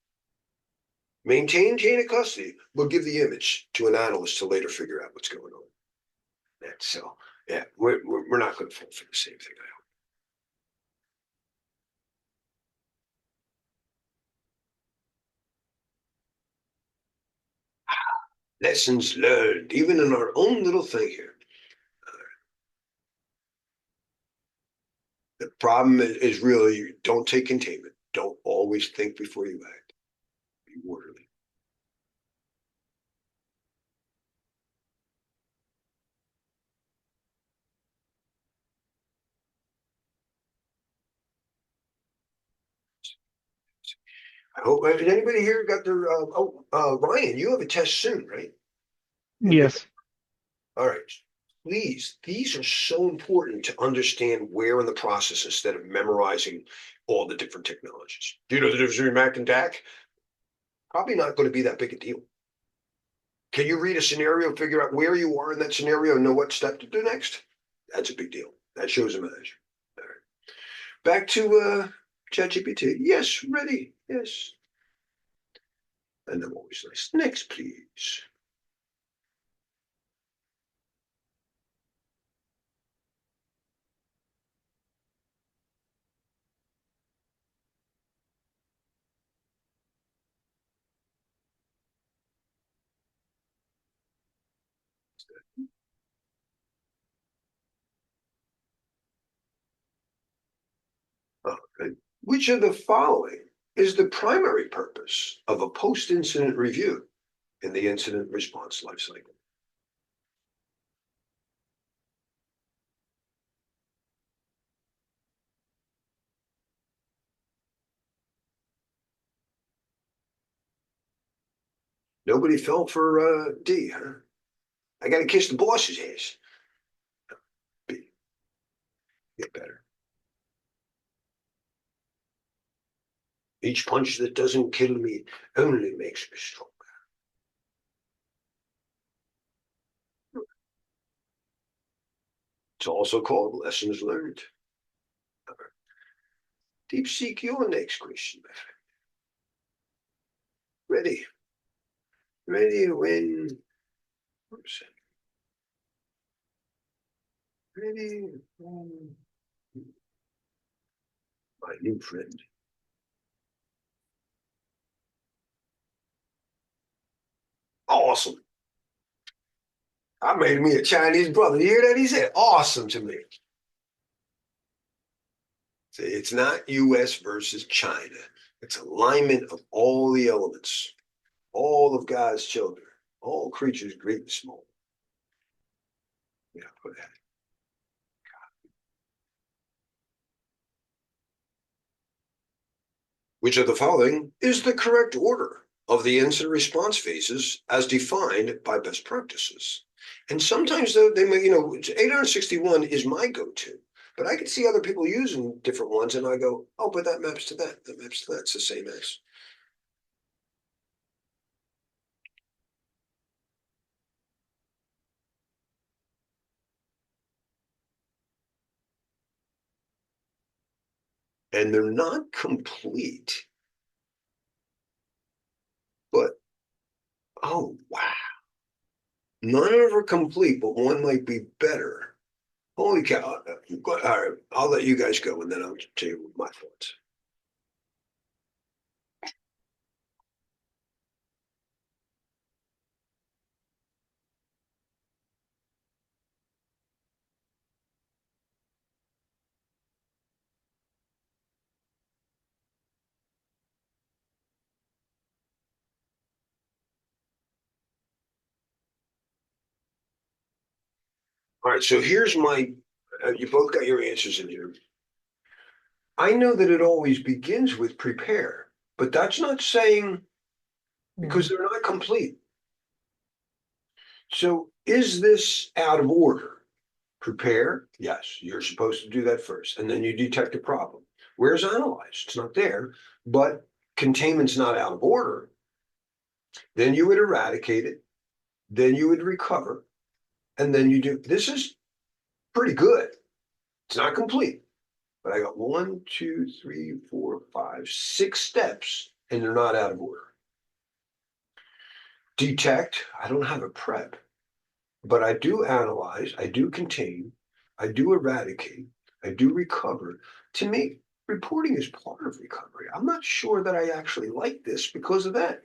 [SPEAKER 1] Maintain chain of custody, but give the image to an analyst to later figure out what's going on. So, yeah, we're not going to fall for the same thing. I hope. Lessons learned, even in our own little thing here. The problem is really don't take containment. Don't always think before you act. Be orderly. I hope. Has anybody here got their? Ryan, you have a test soon, right?
[SPEAKER 2] Yes.
[SPEAKER 1] All right. Please, these are so important to understand where in the process instead of memorizing all the different technologies. Do you know the difference between Mac and DAC? Probably not going to be that big a deal. Can you read a scenario, figure out where you are in that scenario, and know what step to do next? That's a big deal. That shows a manager. All right. Back to ChatGPT. Yes, ready. Yes. And I'm always nice. Next, please. Okay. Which of the following is the primary purpose of a post-incident review in the incident response lifecycle? Nobody fell for D, huh? I got to kiss the boss's ass. B, get better. Each punch that doesn't kill me only makes me stronger. It's also called lessons learned. Deep seek your next question, my friend. Ready? Ready when? Oops. Ready? My new friend. Awesome. I made me a Chinese brother. You hear that? He said awesome to me. See, it's not US versus China. It's alignment of all the elements, all of God's children, all creatures great and small. Yeah, put that. Which of the following is the correct order of the incident response phases as defined by best practices? And sometimes they may, 861 is my go-to, but I can see other people using different ones, and I go, oh, but that maps to that. That maps to that. It's the same as. And they're not complete, but oh wow, none of them are complete, but one might be better. Holy cow! All right, I'll let you guys go, and then I'll tell you my thoughts. All right, so here's my. You both got your answers in here. I know that it always begins with prepare, but that's not saying because they're not complete. So is this out of order? Prepare, yes, you're supposed to do that first, and then you detect a problem. Where's analyze? It's not there, but containment's not out of order. Then you would eradicate it, then you would recover, and then you do. This is pretty good. It's not complete, but I got 1, 2, 3, 4, 5, 6 steps, and they're not out of order. Detect, I don't have a prep, but I do analyze, I do contain, I do eradicate, I do recover. To me, reporting is part of recovery. I'm not sure that I actually like this because of that.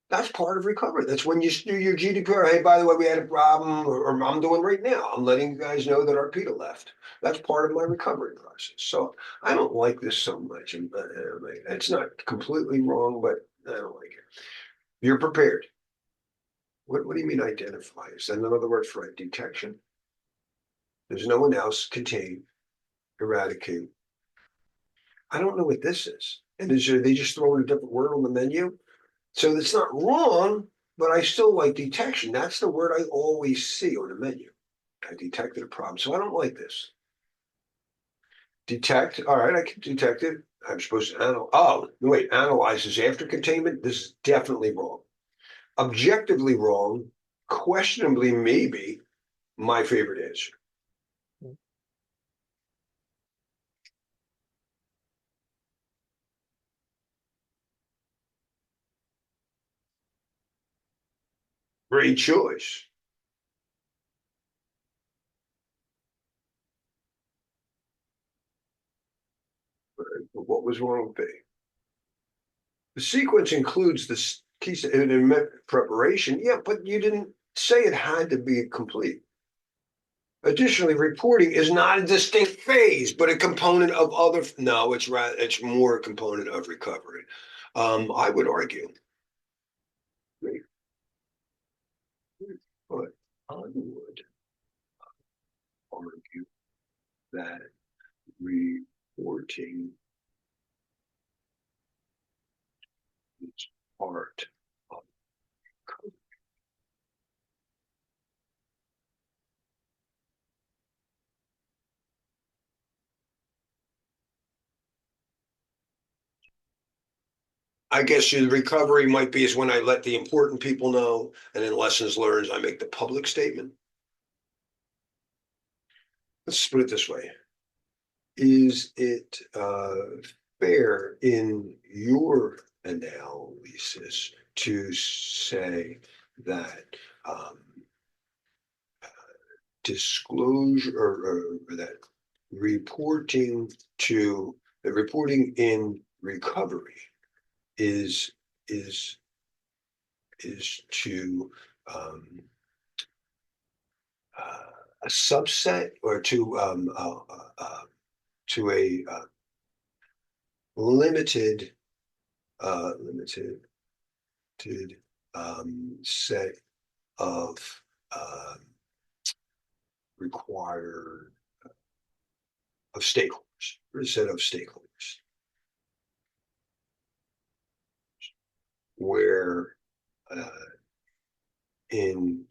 [SPEAKER 1] That's part of recovery. That's when you do your GDPR. Hey, by the way, we had a problem, or I'm doing right now. I'm letting you guys know that Arpita left. That's part of my recovery process. So I don't like this so much. And it's not completely wrong, but I don't like it. You're prepared. What do you mean identify? Is that another word for detection? There's no one else. Contain, eradicate. I don't know what this is. And they just throw in a different word on the menu? So it's not wrong, but I still like detection. That's the word I always see on the menu. I detected a problem. So I don't like this. Detect, all right, I can detect it. I'm supposed to oh, wait, analyzes after containment. This is definitely wrong. Objectively wrong, questionably maybe my favorite answer. Great choice. But what was wrong with B? The sequence includes the key preparation. Yeah, but you didn't say it had to be complete. Additionally, reporting is not a distinct phase, but a component of other. No, it's more a component of recovery. I would argue, but I would argue that reporting is part of. I guess the recovery might be is when I let the important people know, and in lessons learned, I make the public statement. Let's put it this way. Is it fair in your analysis to say that um, disclosure or that reporting to the reporting in recovery is is is to uh, a subset or to a limited limited set of uh, required of stakeholders, or a set of stakeholders, where uh, in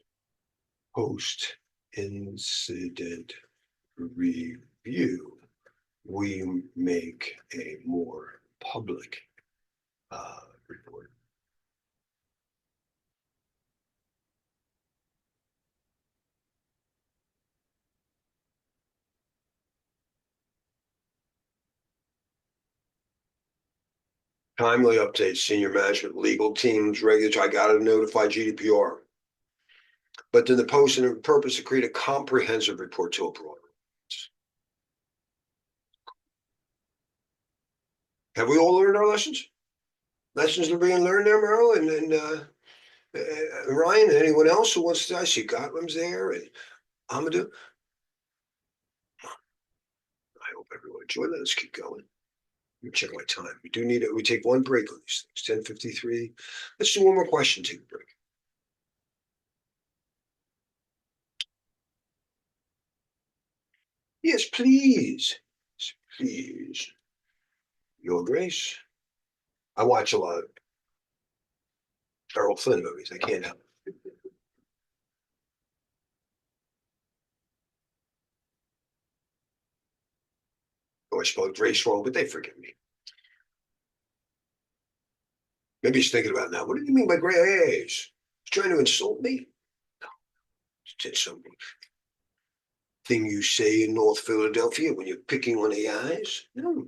[SPEAKER 1] post incident review, we make a more public report. Timely updates, senior management, legal teams, regulatory. I got to notify GDPR. But then the post and the purpose to create a comprehensive report to a broader. Have we all learned our lessons? Lessons are being learned there, Merrill, and Ryan, and anyone else who wants to. I see Gotram's there, and Amadou. I hope everyone enjoyed that. Let's keep going. Let me check my time. We do need it. We take one break on these things. 10:53. Let's do one more question. Take a break. Yes, please, please. Your Grace. I watch a lot of Errol Flynn movies. I can't help it. Oh, I spelled Grace wrong, but they forgive me. Maybe he's thinking about now. What do you mean by Grace? He's trying to insult me? No, it's some thing you say in North Philadelphia when you're picking on AIs. No.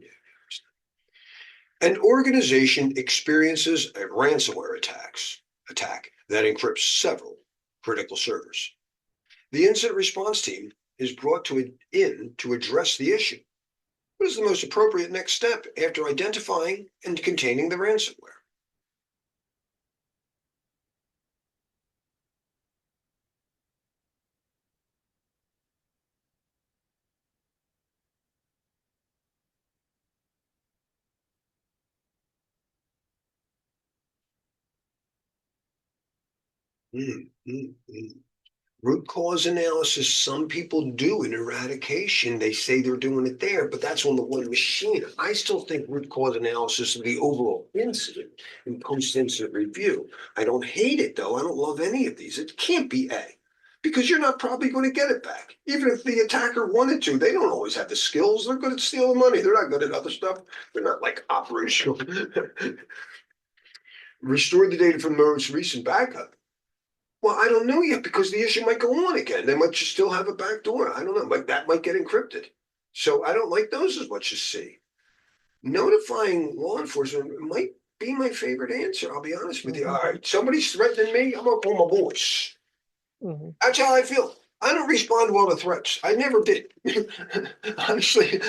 [SPEAKER 1] An organization experiences a ransomware attack that encrypts several critical servers. The incident response team is brought in to address the issue. What is the most appropriate next step after identifying and containing the ransomware? Mm, mm, mm. Root cause analysis, some people do in eradication. They say they're doing it there, but that's on the one machine. I still think root cause analysis of the overall incident and post-incident review. I don't hate it though. I don't love any of these. It can't be A because you're not probably going to get it back. Even if the attacker wanted to, they don't always have the skills. They're good at stealing money. They're not good at other stuff. They're not like operational. Restore the data from the most recent backup. Well, I don't know yet because the issue might go on again. They might just still have a back door. I don't know. Like that might get encrypted. So I don't like those as much as C. Notifying law enforcement might be my favorite answer. I'll be honest with you. All right, somebody's threatening me. I'm gonna call my boys. That's how I feel. I don't respond well to threats. I never did. Honestly,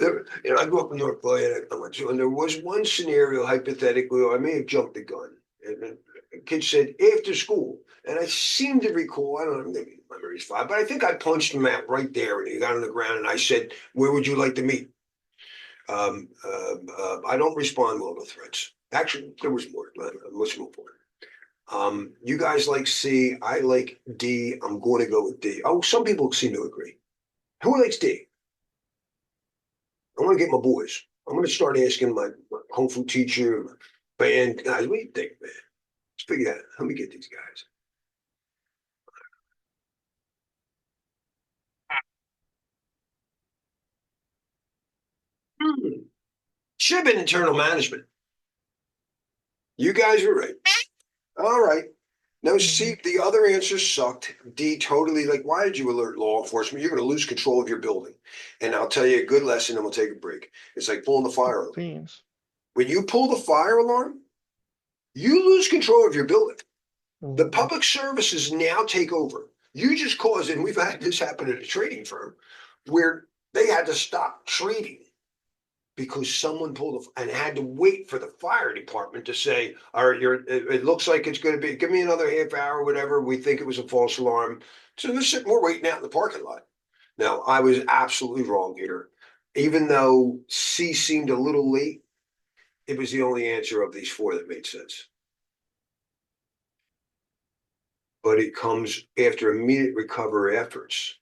[SPEAKER 1] I grew up in North Carolina, and there was one scenario hypothetically, or I may have jumped the gun. And a kid said after school, and I seem to recall, I don't know, maybe my memory's fine, but I think I punched him out right there, and he got on the ground, and I said, "Where would you like to meet?" I don't respond well to threats. Actually, there was more. Let's move on. You guys like C, I like D. I'm going to go with D. Oh, some people seem to agree. Who likes D? I want to get my boys. I'm going to start asking my kung fu teacher, my band guys. What do you think, man? Let's figure that out. Let me get these guys. Should have been internal management. You guys were right. All right. No, C, the other answer sucked. D, totally like, why did you alert law enforcement? You're going to lose control of your building. And I'll tell you a good lesson and we'll take a break. It's like pulling the fire alarm.
[SPEAKER 2] Beans.
[SPEAKER 1] When you pull the fire alarm, you lose control of your building. The public services now take over. You just caused, and we've had this happen at a trading firm where they had to stop trading because someone pulled and had to wait for the fire department to say, all right, it looks like it's going to be, give me another half hour, whatever. We think it was a false alarm. So they're sitting, we're waiting out in the parking lot. Now, I was absolutely wrong here. Even though C seemed a little late, it was the only answer of these four that made sense. But it comes after immediate recovery efforts.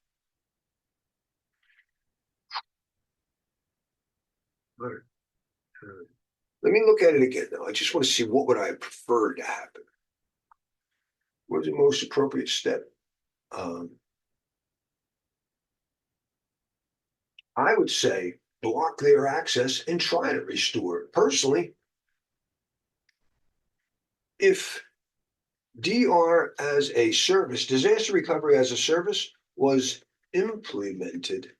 [SPEAKER 1] Right. Let me look at it again now. I just want to see what would I prefer to happen. What's the most appropriate step? I would say block their access and try to restore it. Personally, if DR as a service, disaster recovery as a service, was implemented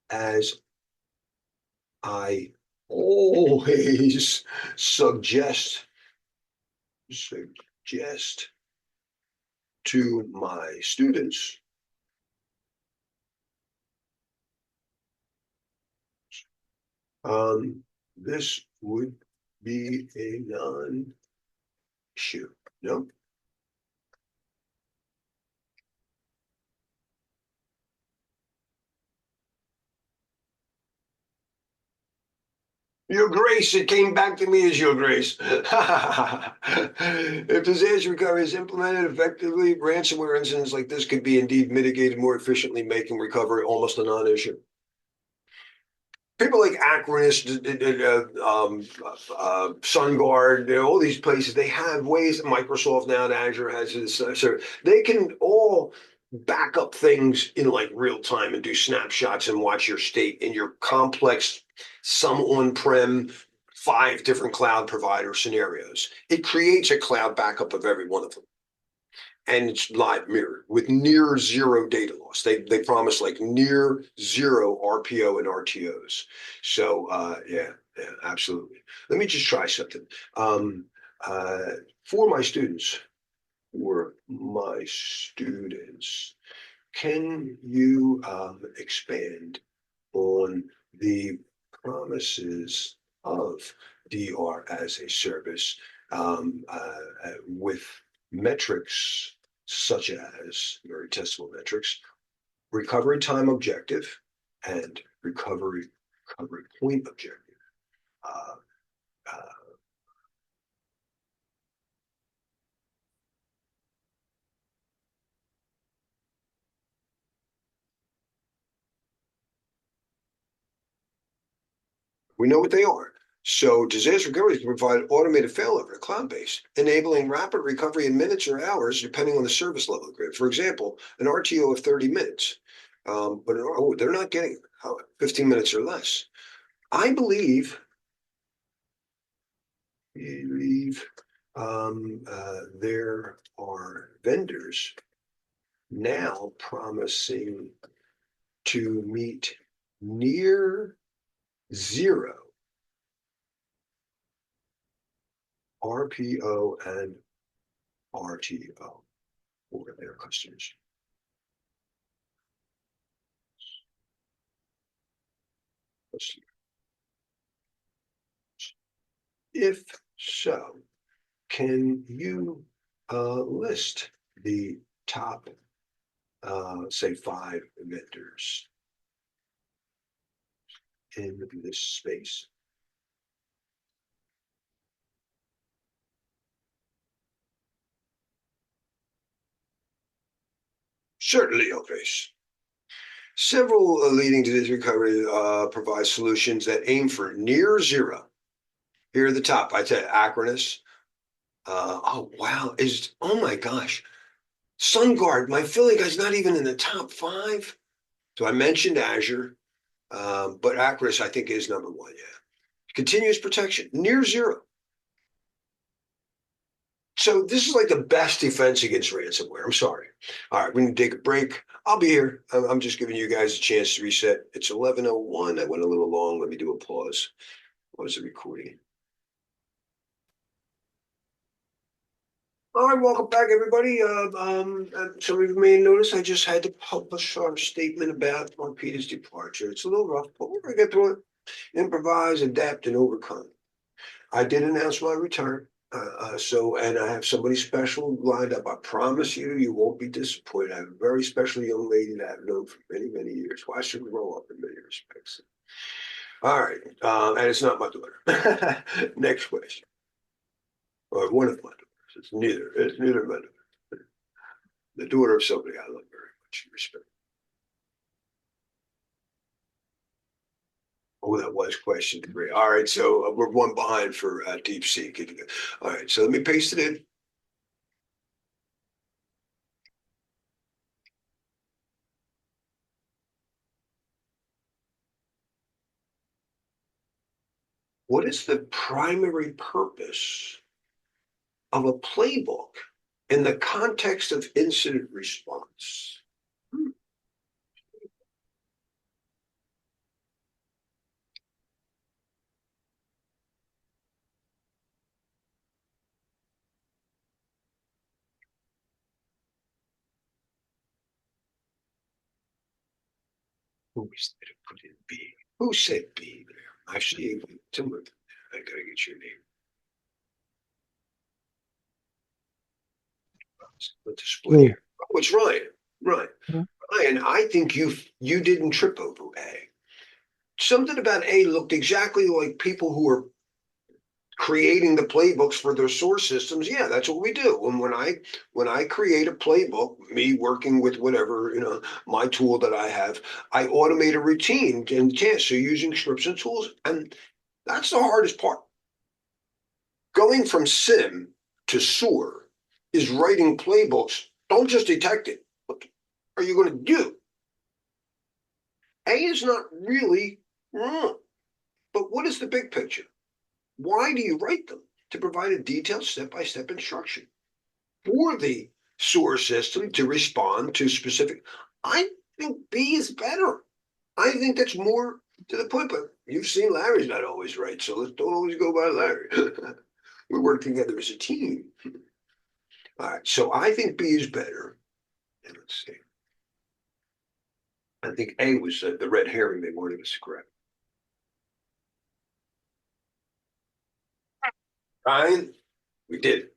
[SPEAKER 1] as I always suggest to my students, this would be a non-issue. No? Your Grace, it came back to me as Your Grace. If disaster recovery is implemented effectively, ransomware incidents like this could be indeed mitigated more efficiently, making recovery almost a non-issue. People like Acronis, SunGuard, all these places, they have ways. Microsoft now and Azure has this, so they can all back up things in like real time and do snapshots and watch your state in your complex, some on-prem, 5 different cloud provider scenarios. It creates a cloud backup of every one of them. And it's live mirrored with near zero data loss. They promise like near zero RPO and RTOs. So yeah, absolutely. Let me just try something. Um, uh, for my students, can you expand on the promises of DR as a service with metrics such as very testable metrics, recovery time objective, and recovery point objective. Uh, uh, We know what they are. So disaster recovery can provide automated failover to cloud base, enabling rapid recovery in minutes or hours, depending on the service level of the grid. For example, an RTO of 30 minutes, but they're not getting 15 minutes or less. I believe there are vendors now promising to meet near zero RPO and RTO for their customers. If so, can you list the top, say, 5 vendors in this space? Certainly, Elvis. Several leading disease recovery provide solutions that aim for near zero. Here are the top. I said Acronis. Oh wow! Oh my gosh! SunGuard, my Philly guy's not even in the top 5. So I mentioned Azure, but Acronis I think is number 1. Yeah, continuous protection, near zero. So this is like the best defense against ransomware. I'm sorry. All right, we need to take a break. I'll be here. I'm just giving you guys a chance to reset. It's 11:01. I went a little long. Let me do a pause. Pause the recording. All right, welcome back, everybody. Some of you may notice I just had to publish our statement about Arpita's departure. It's a little rough, but we're going to get through it. Improvise, adapt, and overcome. I did announce my return. And I have somebody special lined up. I promise you, you won't be disappointed. I have a very special young lady that I've known for many, many years. Well, I should grow up in many respects. All right, and it's not my daughter. Next question, or one of my daughters. It's neither. It's neither of my daughters. The daughter of somebody I love very much and respect. Oh, that was question 3. All right, so we're 1 behind for Deep Seek. All right, so let me paste it in. What is the primary purpose of a playbook in the context of incident response? Who said it put in B? Who said B there? Actually, someone, I gotta get your name. Let's display here. Oh, it's Ryan. Ryan. Ryan, I think you didn't trip over A. Something about A looked exactly like people who are creating the playbooks for their source systems. Yeah, that's what we do. And when I create a playbook, me working with whatever, my tool that I have, I automate a routine and tasks. So using scripts and tools, and that's the hardest part. Going from SIM to SOAR is writing playbooks. Don't just detect it. What are you going to do? A is not really wrong. But what is the big picture? Why do you write them? To provide a detailed step-by-step instruction for the SOAR system to respond to specific. I think B is better. I think that's more to the point, but you've seen Larry's not always right, so let's don't always go by Larry. We work together as a team. All right, so I think B is better. And let's see. I think A was the red herring they wanted us to correct. Ryan, we did.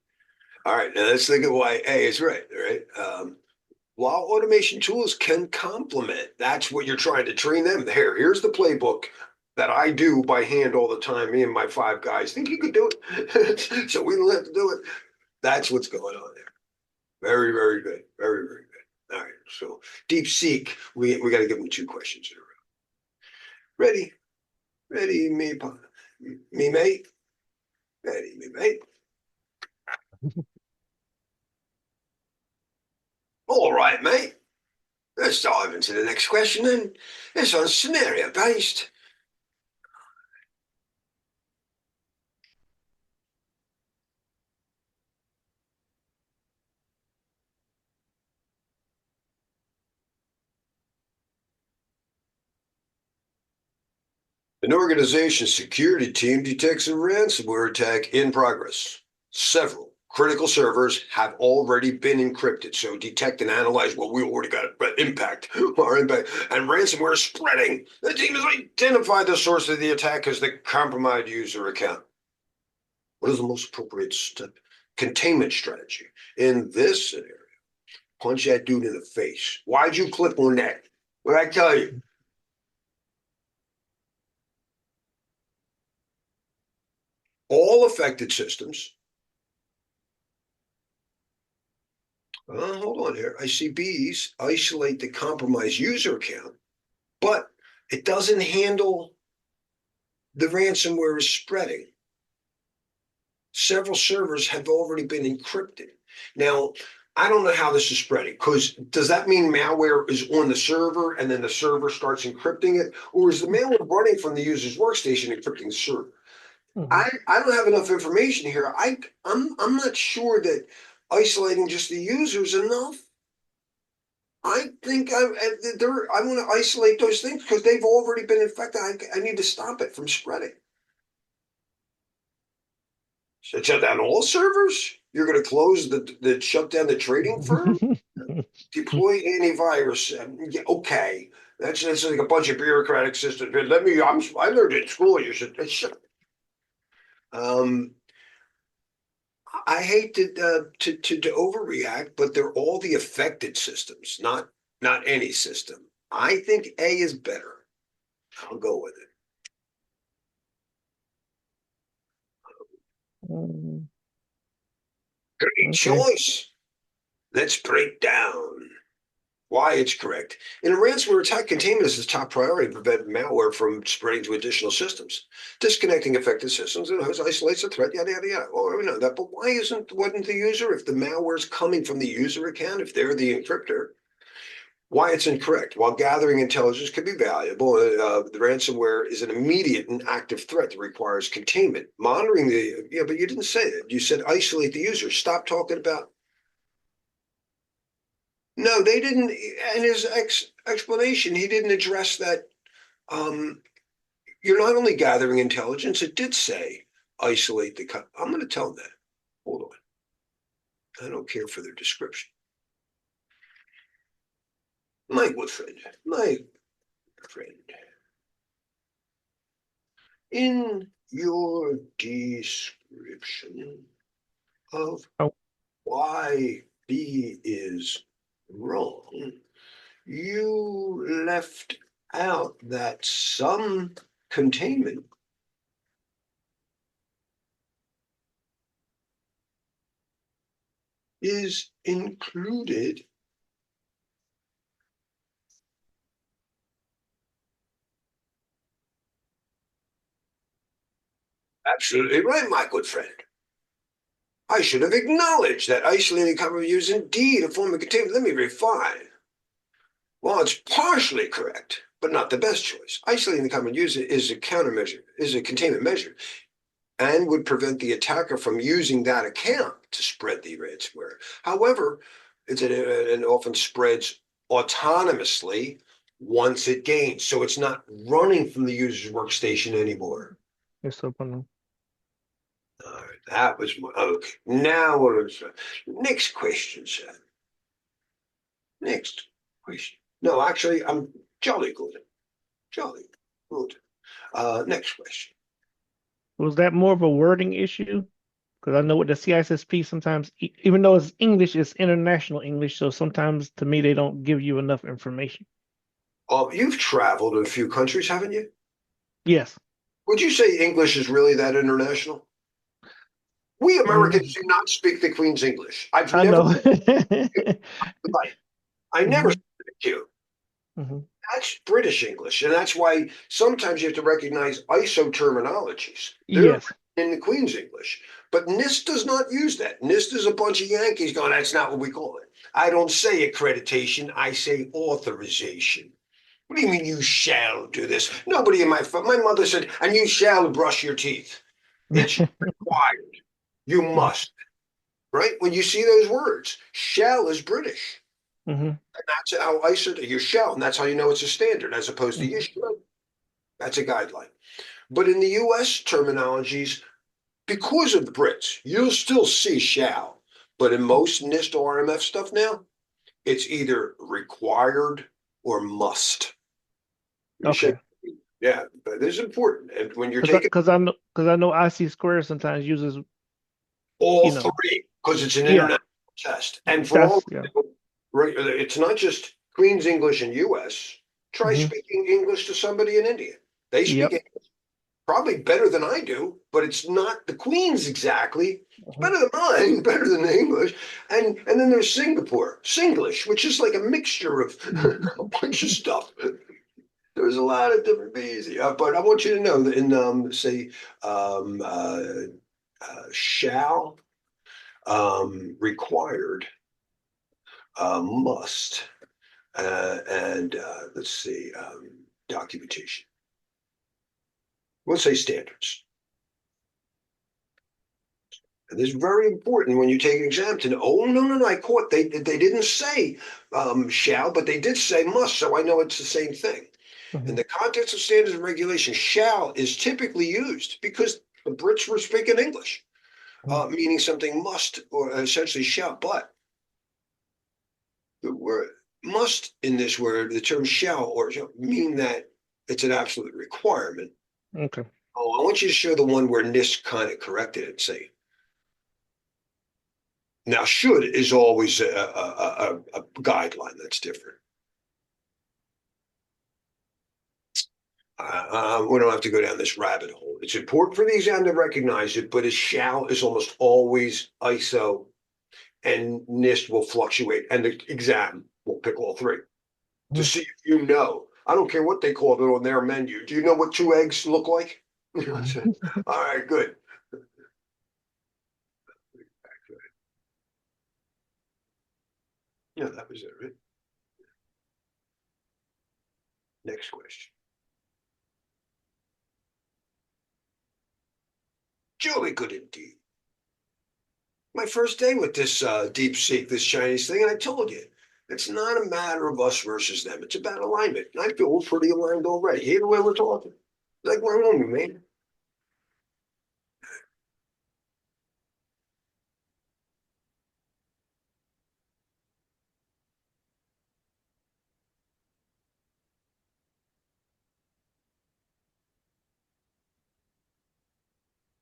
[SPEAKER 1] All right, now let's think of why A is right. All right. While automation tools can complement, that's what you're trying to train them. Here's the playbook that I do by hand all the time. Me and my 5 guys think you could do it. So we don't have to do it. That's what's going on there. Very, very good. Very, very good. All right. So Deep Seek, we got to give them 2 questions in a row. Ready? Ready, me, mate. Ready, me, mate. All right, mate. Let's dive into the next question then. This one's scenario based. An organization's security team detects a ransomware attack in progress. Several critical servers have already been encrypted, so detect and analyze what we already got impact. Our impact and ransomware is spreading. The team has identified the source of the attack as the compromised user account. What is the most appropriate step? Containment strategy. In this scenario, punch that dude in the face. Why'd you click on that? What did I tell you? All affected systems. Hold on here. I see B's isolate the compromised user account, but it doesn't handle the ransomware is spreading. Several servers have already been encrypted. Now, I don't know how this is spreading because does that mean malware is on the server and then the server starts encrypting it? Or is the malware running from the user's workstation encrypting the server? I don't have enough information here. I'm not sure that isolating just the user is enough. I think I want to isolate those things because they've already been infected. I need to stop it from spreading. So shut down all servers? You're going to close shut down the trading firm? Deploy antivirus. Yeah, okay, that's like a bunch of bureaucratic systems. I learned in school. You should shut. Um, I hate to overreact, but they're all the affected systems, not any system. I think A is better. I'll go with it. Great choice. Let's break down why it's correct. In a ransomware attack, containment is the top priority to prevent malware from spreading to additional systems. Disconnecting affected systems isolates the threat, yada, yada, yada. Oh, we know that. But why wasn't the user, if the malware is coming from the user account, if they're the encryptor, why it's incorrect? While gathering intelligence can be valuable, the ransomware is an immediate and active threat that requires containment. Monitoring but you didn't say that. You said isolate the user. Stop talking about. No, they didn't. In his explanation, he didn't address that. Um, you're not only gathering intelligence, it did say isolate the. I'm going to tell them that. Hold on. I don't care for their description. My good friend, in your description of why B is wrong, you left out that some containment is included. Absolutely right, my good friend. I should have acknowledged that isolating cover is indeed a form of containment. Let me refine. While it's partially correct, but not the best choice, isolating the common user is a countermeasure, is a containment measure, and would prevent the attacker from using that account to spread the ransomware. However, it often spreads autonomously once it gains, so it's not running from the user's workstation anymore.
[SPEAKER 2] Yes, open.
[SPEAKER 1] All right, that was my okay. Now what is next question, sir? Next question. No, actually, I'm jolly good. Jolly good. Next question.
[SPEAKER 2] Was that more of a wording issue? Because I know with the CISSP sometimes, even though it's English, it's international English. So sometimes to me, they don't give you enough information.
[SPEAKER 1] You've traveled in a few countries, haven't you?
[SPEAKER 2] Yes.
[SPEAKER 1] Would you say English is really that international? We Americans do not speak the Queen's English. I've
[SPEAKER 2] I
[SPEAKER 1] never,
[SPEAKER 2] know.
[SPEAKER 1] I never
[SPEAKER 2] hmm
[SPEAKER 1] speak you.
[SPEAKER 2] hmm
[SPEAKER 1] that's British English, and that's why sometimes you have to recognize ISO terminologies. They're
[SPEAKER 2] Yes.
[SPEAKER 1] in the Queen's English, but NIST does not use that. NIST is a bunch of Yankees going, that's not what we call it. I don't say accreditation, I say authorization. What do you mean you shall do this? Nobody in my mother said, and you shall brush your teeth. It's required. You must, right? When you see those words, shall is British.
[SPEAKER 2] Mm-hmm.
[SPEAKER 1] And that's how I said you shall, and that's how you know it's a standard as opposed to you
[SPEAKER 2] Mm-hmm.
[SPEAKER 1] should. That's a guideline. But in the US terminologies, because of the Brits, you'll still see shall. But in most NIST RMF stuff now, it's either required or must. You should,
[SPEAKER 2] Okay.
[SPEAKER 1] yeah, but this is important. And when you're taking
[SPEAKER 2] Because I know IC Square sometimes uses,
[SPEAKER 1] all
[SPEAKER 2] you know,
[SPEAKER 1] three, because it's an
[SPEAKER 2] yeah,
[SPEAKER 1] international test, and for all,
[SPEAKER 2] that's yeah.
[SPEAKER 1] right, it's not just Queen's English in US. Try
[SPEAKER 2] Mm-hmm.
[SPEAKER 1] speaking English to somebody in India. They speak
[SPEAKER 2] Yep.
[SPEAKER 1] English probably better than I do, but it's not the Queen's exactly. It's
[SPEAKER 2] Mm-hmm.
[SPEAKER 1] better than mine, better than the English. And then there's Singapore, Singlish, which is like a mixture of a bunch of stuff. There's a lot of different B's. But I want you to know that in say um, uh, shall, required, must, and let's see, documentation. We'll say standards. And this is very important when you take an exam to know, oh, no, I caught. They didn't say shall, but they did say must, so I know it's the same thing. In
[SPEAKER 2] Mm-hmm.
[SPEAKER 1] the context of standards and regulations, shall is typically used because the Brits were speaking English, meaning something must or essentially shall. But the word must in this word, the term shall or shall mean that it's an absolute requirement.
[SPEAKER 2] Okay.
[SPEAKER 1] Oh, I want you to show the one where NIST kind of corrected it and say, now should is always a guideline that's different. We don't have to go down this rabbit hole. It's important for the exam to recognize it, but a shall is almost always ISO and NIST will fluctuate, and the exam will pick all three to see if you know. I don't care what they call it on their menu. Do you know what two eggs look like?
[SPEAKER 2] Mm-hmm.
[SPEAKER 1] All right, good. Yeah, that was it, right? Next question. Jolly good indeed. My first day with this deep seek, this Chinese thing, and I told you, it's not a matter of us versus them. It's about alignment. And I feel we're pretty aligned already. Hear the way we're talking. Like we're home, man.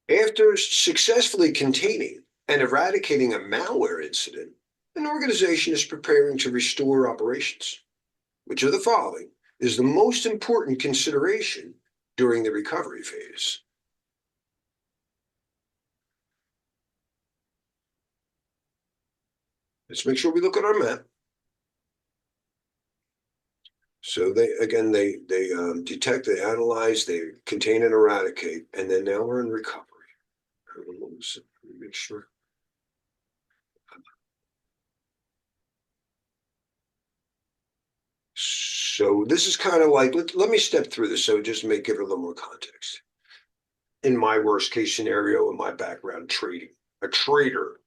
[SPEAKER 1] After successfully containing and eradicating a malware incident, an organization is preparing to restore operations. Which of the following is the most important consideration during the recovery phase? Let's make sure we look at our map. So they detect, they analyze, they contain and eradicate, and then now we're in recovery. Make sure. So this is kind of like, let me step through this so just make it a little more context. In my worst case scenario, in my background, trading, a trader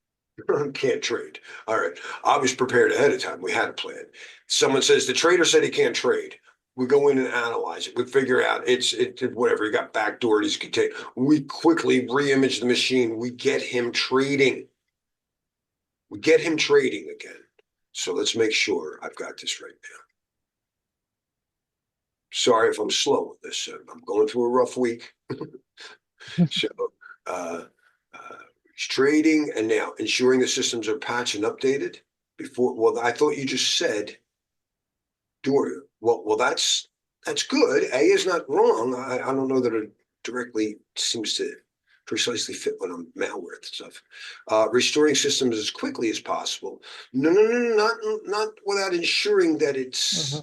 [SPEAKER 1] can't trade. All right. I was prepared ahead of time. We had a plan. Someone says the trader said he can't trade. We go in and analyze it. We figure out it's whatever. He got backdoored. He's contained. We quickly re-image the machine. We get him trading. We get him trading again. So let's make sure I've got this right now. Sorry if I'm slow with this. I'm going through a rough week. So uh, he's trading and now ensuring the systems are patched and updated before. Well, I thought you just said do well. That's good. A is not wrong. I don't know that it directly seems to precisely fit what I'm malware and stuff. Restoring systems as quickly as possible. No, not without ensuring that
[SPEAKER 2] Mm-hmm.
[SPEAKER 1] it's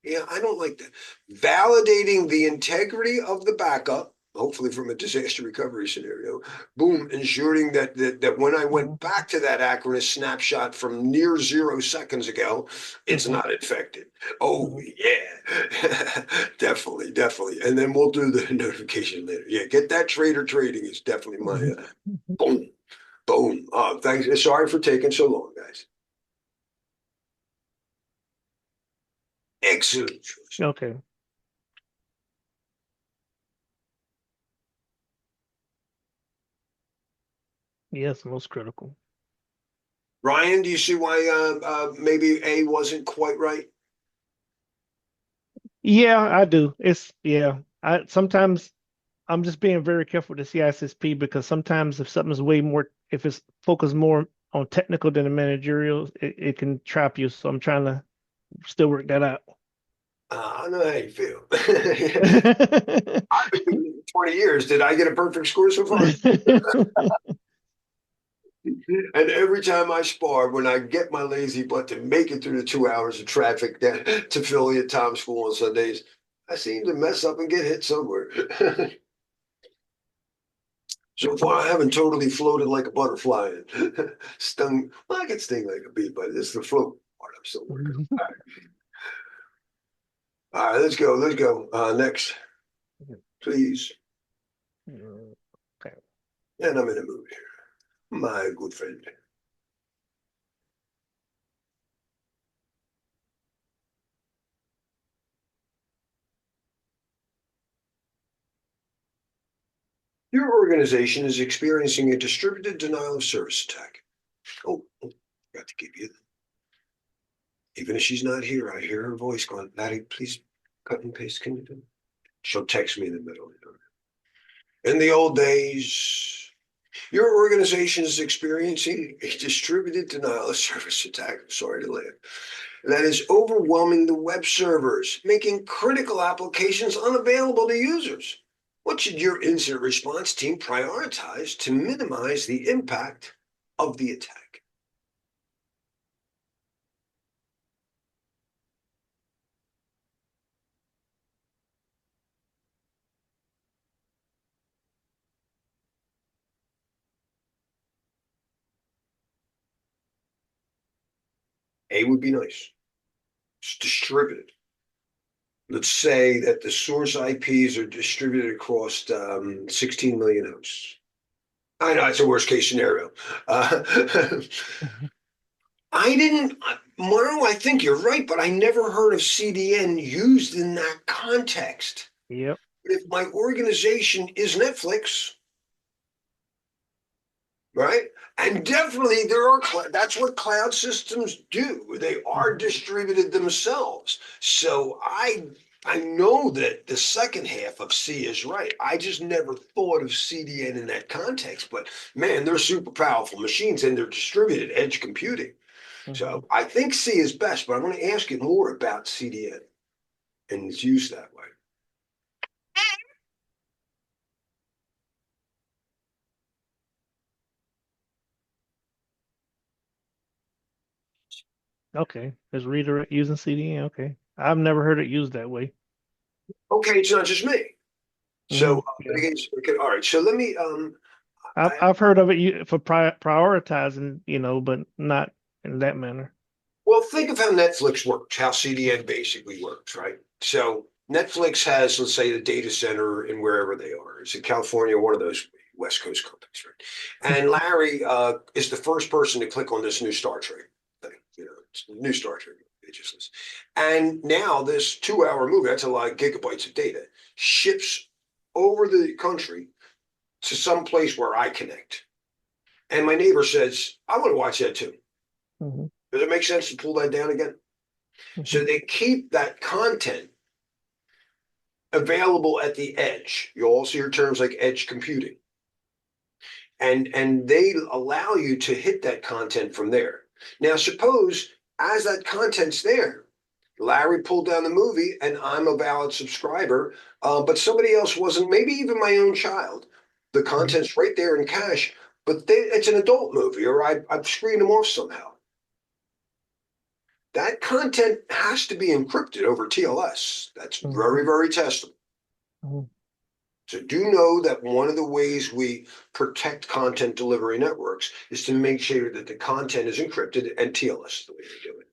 [SPEAKER 1] Yeah, I don't like that. Validating the integrity of the backup, hopefully from a disaster recovery scenario. Boom, ensuring that when I went
[SPEAKER 2] Mhm.
[SPEAKER 1] back to that Acronis snapshot from near 0 seconds ago, it's
[SPEAKER 2] Mhm.
[SPEAKER 1] not infected. Oh
[SPEAKER 2] Mhm.
[SPEAKER 1] yeah, definitely, definitely. And then we'll do the notification later. Yeah, get that trader trading is definitely my boom, boom. Thanks. Sorry for taking so long, guys. Excellent choice.
[SPEAKER 2] Okay. Yes, most critical.
[SPEAKER 1] Ryan, do you see why maybe A wasn't quite right?
[SPEAKER 2] Yeah, I do. It's yeah. I sometimes I'm just being very careful with the CISSP because sometimes if something's way more, if it's focused more on technical than the managerial, it can trap you. So I'm trying to still work that out.
[SPEAKER 1] I know how you feel. I've been doing it for 20 years. Did I get a perfect score so far? And every time I spar, when I get my lazy butt to make it through the 2 hours of traffic down to Philly at Tom's School on Sundays, I seem to mess up and get hit somewhere. So far, I haven't totally floated like a butterfly and stung. Well, I get sting like a bee, but it's the float part I'm still working on. All right, let's go. Let's go. Next, please.
[SPEAKER 2] Okay.
[SPEAKER 1] And I'm in a mood here. My good friend. Your organization is experiencing a distributed denial of service attack. Oh, got to give you that. Even if she's not here, I hear her voice going, Laddie, please cut and paste. Can you do it? She'll text me in the middle. In the old days, your organization is experiencing a distributed denial of service attack. Sorry to laugh. That is overwhelming the web servers, making critical applications unavailable to users. What should your incident response team prioritize to minimize the impact of the attack? A would be nice. It's distributed. Let's say that the source IPs are distributed across 16 million hosts. I know it's a worst case scenario. Uh, I didn't, Mario, I think you're right, but I never heard of CDN used in that context.
[SPEAKER 2] Yep.
[SPEAKER 1] But if my organization is Netflix, right? And definitely there are, that's what cloud systems do. They are
[SPEAKER 2] Mhm.
[SPEAKER 1] distributed themselves. So I know that the second half of C is right. I just never thought of CDN in that context. But man, they're super powerful machines and they're distributed edge computing.
[SPEAKER 2] Mhm.
[SPEAKER 1] So I think C is best, but I'm going to ask you more about CDN and its use that way.
[SPEAKER 2] Okay. Is redirect using CDN? Okay. I've never heard it used that way.
[SPEAKER 1] Okay, it's not just me. So
[SPEAKER 2] Yeah.
[SPEAKER 1] okay, all right. So let me
[SPEAKER 2] I've heard of it for prioritizing, but not in that manner.
[SPEAKER 1] well, think of how Netflix works, how CDN basically works, right? So Netflix has, let's say, the data center in wherever they are. It's in California, one of those West Coast companies, right? And Larry is the first person to click on this new Star Trek thing, it's new Star Trek. It just is. And now this 2 hour movie, that's a lot of gigabytes of data, ships over the country to some place where I connect. And my neighbor says, I want to watch that too.
[SPEAKER 2] Hmm.
[SPEAKER 1] Does it make sense to pull that down again?
[SPEAKER 2] Hmm.
[SPEAKER 1] So they keep that content available at the edge. You also hear terms like edge computing. And they allow you to hit that content from there. Now, suppose as that content's there, Larry pulled down the movie and I'm a valid subscriber, but somebody else wasn't, maybe even my own child. The content's right there in cache, but it's an adult movie, or I've screened them off somehow. that content has to be encrypted over TLS. That's very, very testable. So do know that one of the ways we protect content delivery networks is to make sure that the content is encrypted, and TLS is the way to do it.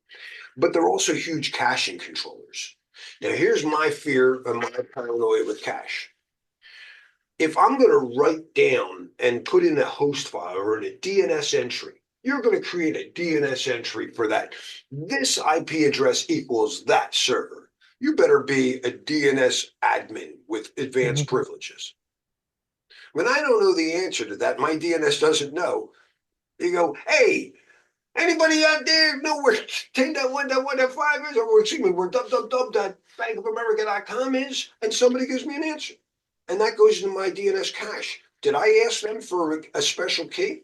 [SPEAKER 1] But they're also huge caching controllers. Now, here's my fear and my paranoia with cache. If I'm going to write down and put in a host file or in a DNS entry, you're going to create a DNS entry for that. This IP address equals that server. You better be a DNS admin with advanced privileges. When I don't know the answer to that, my DNS doesn't know. You go, hey, anybody out there know where 10.1.1.5 is, or excuse me, where www.bankofamerica.com is? And somebody gives me an answer. And that goes into my DNS cache. Did I ask them for a special key?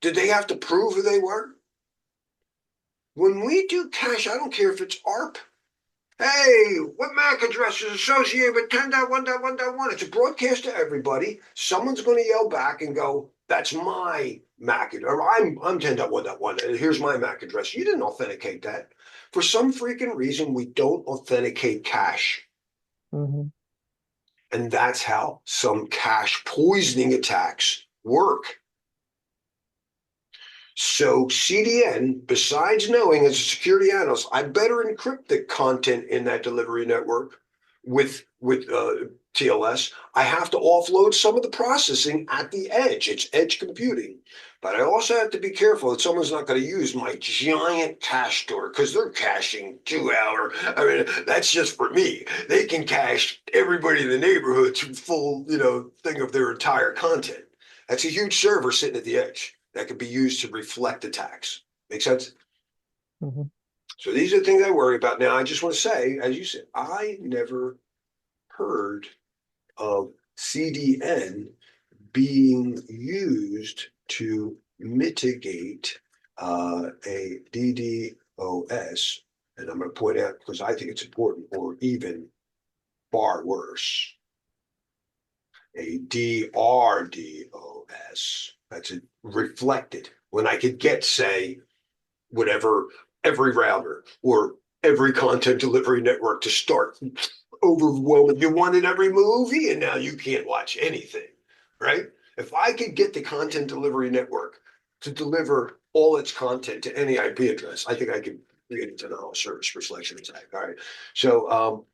[SPEAKER 1] Did they have to prove who they were? When we do cache, I don't care if it's ARP. Hey, what MAC address is associated with 10.1.1.1? It's a broadcast to everybody. Someone's going to yell back and go, that's my MAC address, or I'm 10.1.1, and here's my MAC address. You didn't authenticate that. For some freaking reason, we don't authenticate cache. And that's how some cache poisoning attacks work. So CDN, besides knowing as a security analyst, I better encrypt the content in that delivery network with TLS. I have to offload some of the processing at the edge. It's edge computing. But I also have to be careful that someone's not going to use my giant cache store, because they're caching 2 hour. I mean, that's just for me. They can cache everybody in the neighborhood to full, thing of their entire content. That's a huge server sitting at the edge that could be used to reflect attacks. Make sense? So these are the things I worry about. Now, I just want to say, as you said, I never heard of CDN being used to mitigate a DDoS. And I'm going to point out, because I think it's important, or even far worse, a DRDoS. That's it, reflected. When I could get, say, whatever, every router or every content delivery network to start overwhelming. You wanted every movie, and now you can't watch anything, right? If I could get the content delivery network to deliver all its content to any IP address, I think I could create a denial of service reflection attack. All right. So,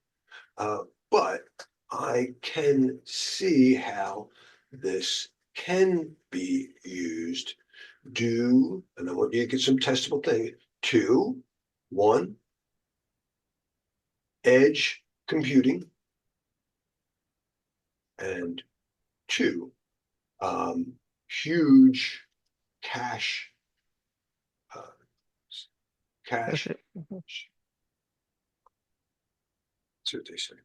[SPEAKER 1] but I can see how this can be used. And I want you to get some testable thing. 2, 1, edge computing, and 2, huge cache. Cache. That's what they say.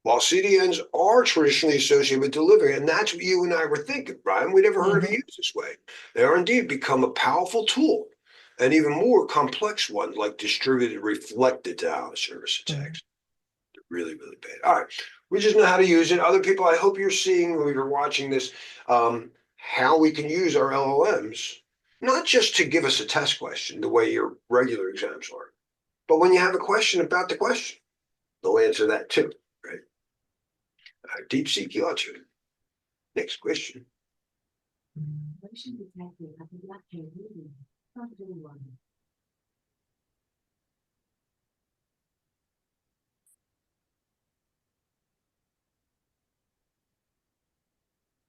[SPEAKER 1] While CDNs are traditionally associated with delivery, and that's what you and I were thinking, Brian, we never heard of it used this way. They are indeed become a powerful tool, and even more complex ones like distributed reflected denial of service attacks. They're really, really bad. All right, we just know how to use it. Other people, I hope you're seeing when you're watching this, how we can use our LLMs, not just to give us a test question the way your regular exams are, but when you have a question about the question, they'll answer that too, right? Deep seek logic. Next question.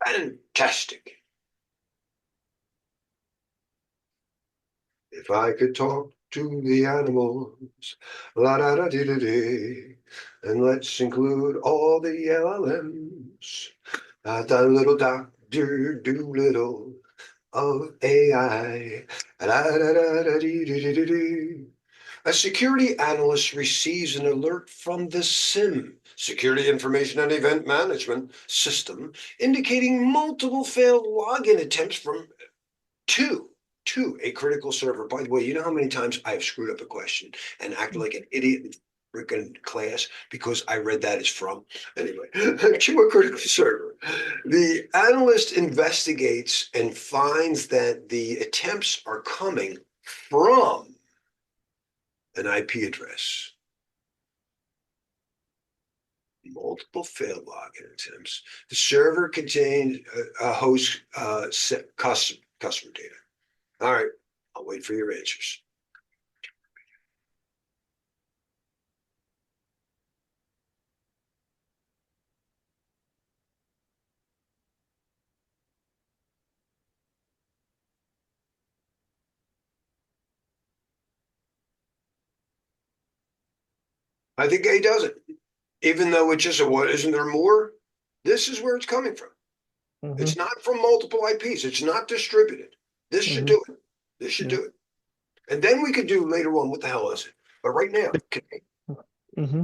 [SPEAKER 1] Fantastic. If I could talk to the animals, la da da dee dee dee, and let's include all the LLMs. The little Dr. Doolittle of AI. Da da da da dee dee dee dee dee. A security analyst receives an alert from the SIM, Security Information and Event Management System, indicating multiple failed login attempts from to a critical server. By the way, you know how many times I've screwed up a question and acted like an idiot freaking class because I read that as from. Anyway, to a critical server. The analyst investigates and finds that the attempts are coming from an IP address. Multiple failed login attempts. The server contains a host customer data. All right, I'll wait for your answers. I think A does it, even though it's just a what? Isn't there more? This is where it's coming from.
[SPEAKER 2] Mm-hmm.
[SPEAKER 1] It's not from multiple IPs. It's not distributed. This should do it. This should do it. And then we could do later on what the hell is it? But right now, okay.
[SPEAKER 2] Mm-hmm.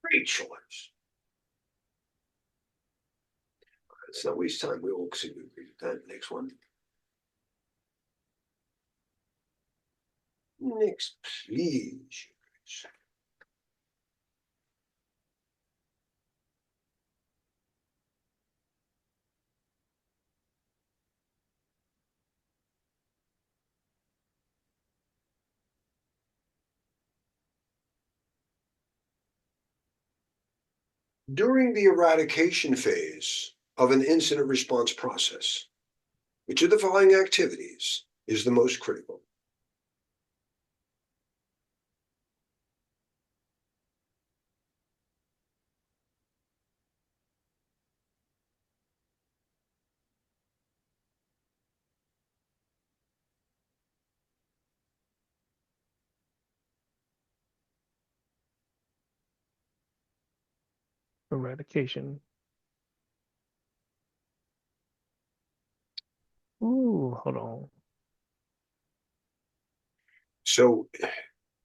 [SPEAKER 1] Great choice. It's not waste time. We will see that next one. Next, please. During the eradication phase of an incident response process, which of the following activities is the most critical?
[SPEAKER 2] Eradication. Ooh, hold on.
[SPEAKER 1] So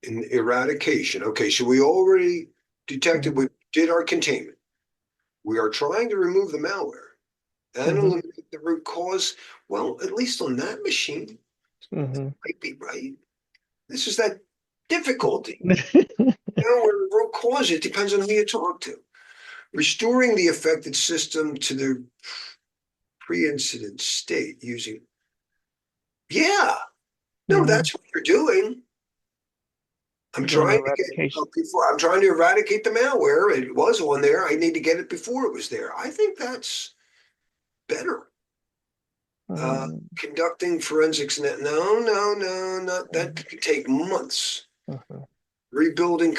[SPEAKER 1] in eradication, okay, so we already detected, we did our containment. We are trying to remove the malware and eliminate the root cause. Well, at least on that machine, might be right. This is that difficulty. Where root cause, it depends on who you talk to. Restoring the affected system to the pre-incident state using, yeah, no, that's what you're doing. I'm
[SPEAKER 2] Doing
[SPEAKER 1] trying to get
[SPEAKER 2] eradication.
[SPEAKER 1] before. I'm trying to eradicate the malware. It was on there. I need to get it before it was there. I think that's better. Conducting forensics. No, not that could take months. Rebuilding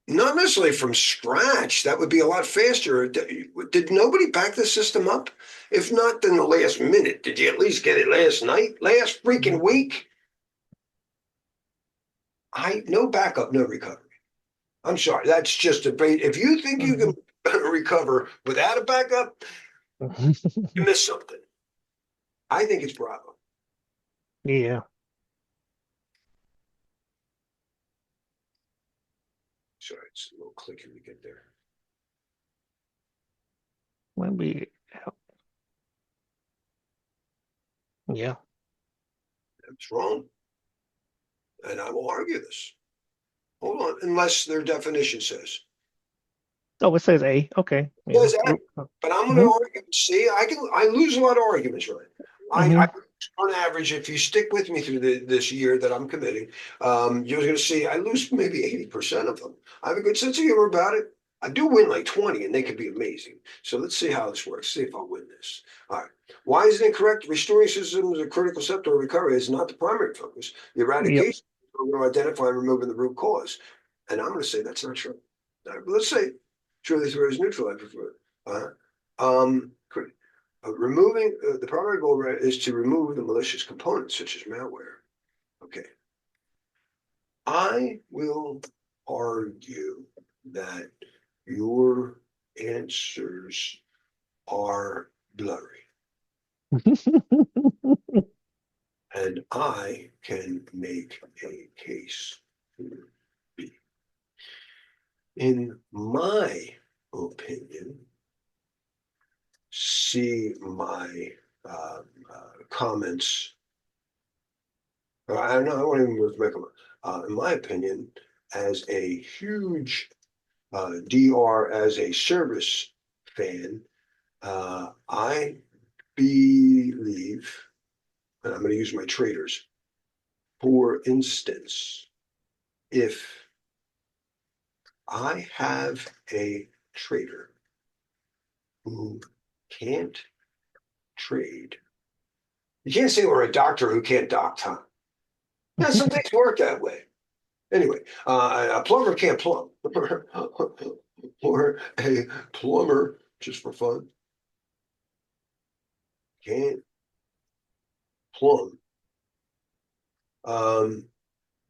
[SPEAKER 1] not necessarily from scratch. That would be a lot faster. Did nobody back the system up? If not, then the last minute. Did you at least get it last night? Last freaking week? No backup, no recovery. I'm sorry. That's just a bait. If you think you can recover without a backup, you miss something. I think it's Bravo.
[SPEAKER 2] Yeah.
[SPEAKER 1] Sorry, it's a little clicking to get there.
[SPEAKER 2] Maybe. Yeah.
[SPEAKER 1] That's wrong. And I will argue this. Hold on, unless their definition says.
[SPEAKER 2] Oh, it says A. Okay. Yeah.
[SPEAKER 1] Says A, but I'm going to argue. See, I lose a lot of arguments, right? I on average, if you stick with me through this year that I'm committing, you're going to see I lose maybe 80% of them. I have a good sense of humor about it. I do win like 20, and they could be amazing. So let's see how this works. See if I'll win this. All right. Why is it incorrect? Restoring systems of critical sector recovery is not the primary focus. The eradication is going to identify and removing the root cause. And I'm going to say that's not true. All right, but let's say truly through is neutral. I prefer. Removing the primary goal is to remove the malicious components such as malware. Okay. I will argue that your answers are blurry, and I can make a case for B. In my opinion, see my comments. I don't know. I won't even make them. In my opinion, as a huge DR as a service fan, I believe, and I'm going to use my traders. For instance, if I have a trader who can't trade, you can't say we're a doctor who can't doct, huh? Yeah, some things work that way. Anyway, a plumber can't plumb, or a plumber, just for fun, can't plumb.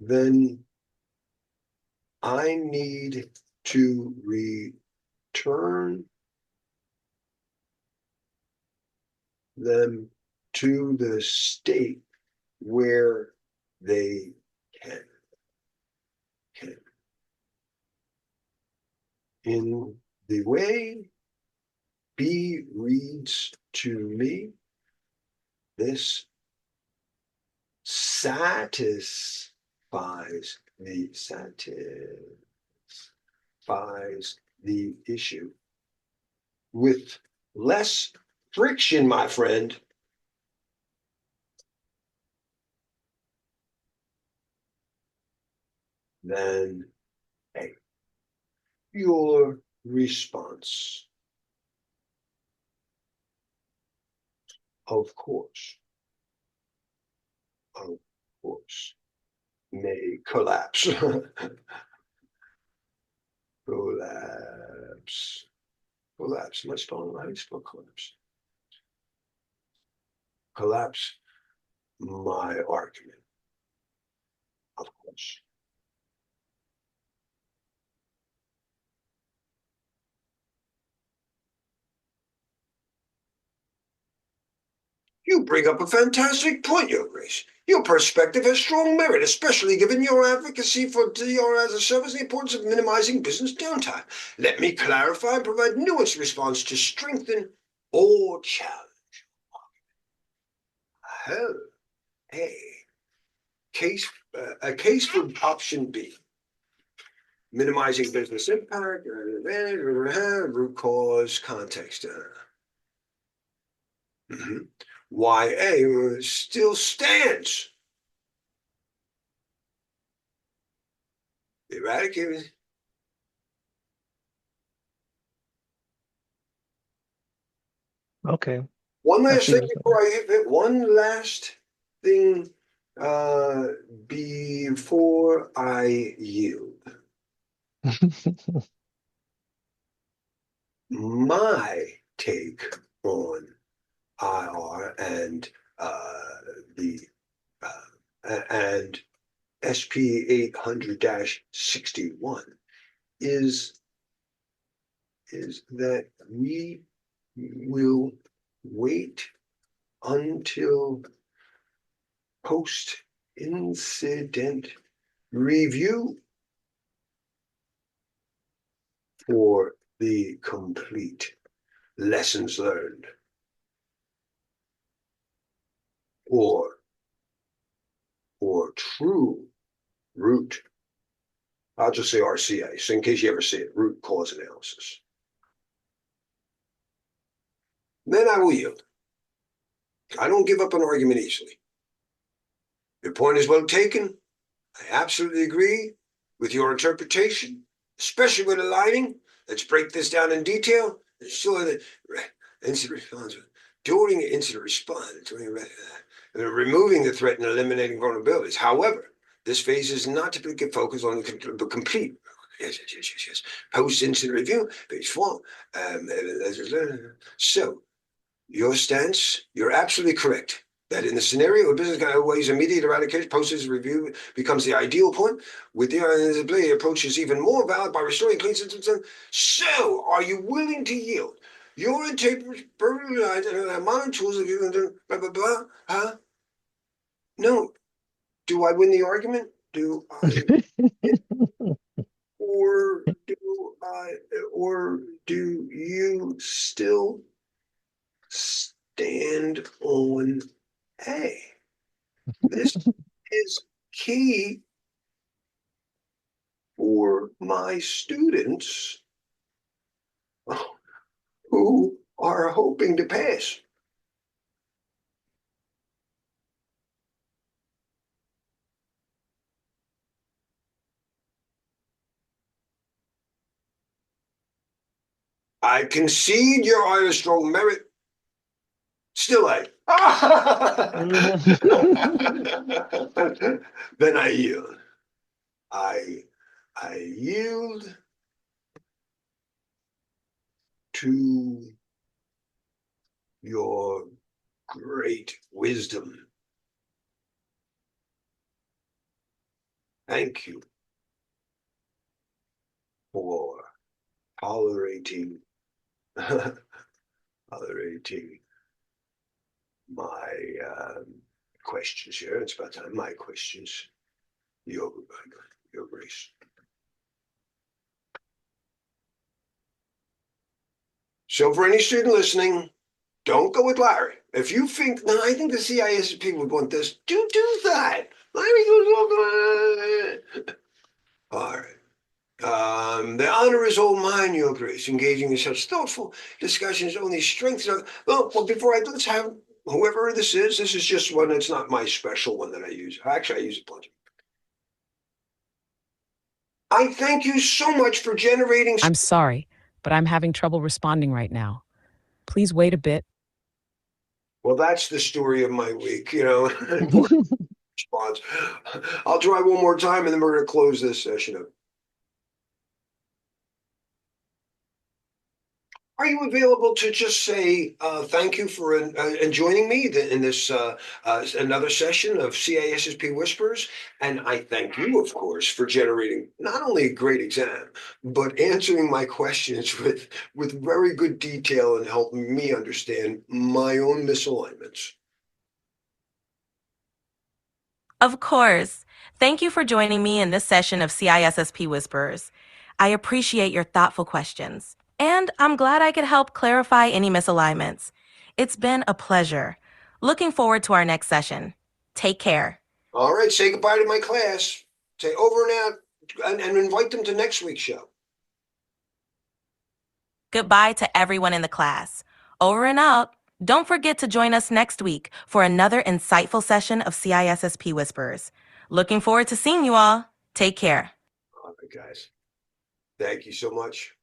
[SPEAKER 1] Then I need to return them to the state where they can. In the way B reads to me, this satisfies the issue with less friction, my friend, than A. Your response, of course, of course, may collapse. Collapse. Collapse. Am I spelling right? Spell collapse. Collapse my argument, of course. You bring up a fantastic point, Your Grace. Your perspective has strong merit, especially given your advocacy for DR as a service and the importance of minimizing business downtime. Let me clarify and provide nuanced response to strengthen or challenge. Hell, a case for option B. Minimizing business impact, root cause, context. Why A still stands. Eradicated.
[SPEAKER 2] Okay.
[SPEAKER 1] One
[SPEAKER 2] I
[SPEAKER 1] last
[SPEAKER 2] see
[SPEAKER 1] thing
[SPEAKER 2] what's
[SPEAKER 1] before I hit it. One last thing before I yield.
[SPEAKER 2] happening.
[SPEAKER 1] My take on IR and the and SP 800-61 is that we will wait until post-incident review for the complete lessons learned or true root. I'll just say RCA, so in case you ever see it, root cause analysis. Then I will yield. I don't give up an argument easily. Your point is well taken. I absolutely agree with your interpretation, especially with aligning. Let's break this down in detail. Ensure that incident response during incident response, removing the threat and eliminating vulnerabilities. However, this phase is not typically focused on the complete. Yes. Post-incident review, phase 4. So, your stance, you're absolutely correct. That in the scenario, a business guy ways immediate eradication, post-incident review becomes the ideal point. With the ability approach is even more valid by restoring clean systems. So, are you willing to yield? Your integrity, perfectly aligned, and modern tools of you blah blah blah. Huh? No. Do I win the argument? Do I, or do I, or do you still stand on A. This is key for my students who are hoping to pass. I concede your eye strong merit. Still A. Then I yield. I yield to your great wisdom. Thank you for tolerating my questions here. It's about time my questions. Your grace. So for any student listening, don't go with Larry. If you think, no, I think the CISSP would want this, do that. Larry goes, all right. The honor is all mine, Your Grace. Engaging in such thoughtful discussions only strengthens. Well, let's have whoever this is. This is just one. It's not my special one that I use. Actually, I use a bunch. I thank you so much for generating.
[SPEAKER 3] I'm sorry, but I'm having trouble responding right now. Please wait a bit.
[SPEAKER 1] Well, that's the story of my week, response. I'll try one more time and then we're going to close this session up. Are you available to just say thank you for joining me in this another session of CISSP Whispers? And I thank you, of course, for generating not only a great exam, but answering my questions with very good detail and helping me understand my own misalignments.
[SPEAKER 4] Of course. Thank you for joining me in this session of CISSP Whispers. I appreciate your thoughtful questions, and I'm glad I could help clarify any misalignments. It's been a pleasure. Looking forward to our next session. Take care.
[SPEAKER 1] All right, say goodbye to my class. Say over and out and invite them to next week's show.
[SPEAKER 4] Goodbye to everyone in the class. Over and out. Don't forget to join us next week for another insightful session of CISSP Whispers. Looking forward to seeing you all. Take care.
[SPEAKER 1] All right, guys. Thank you so much.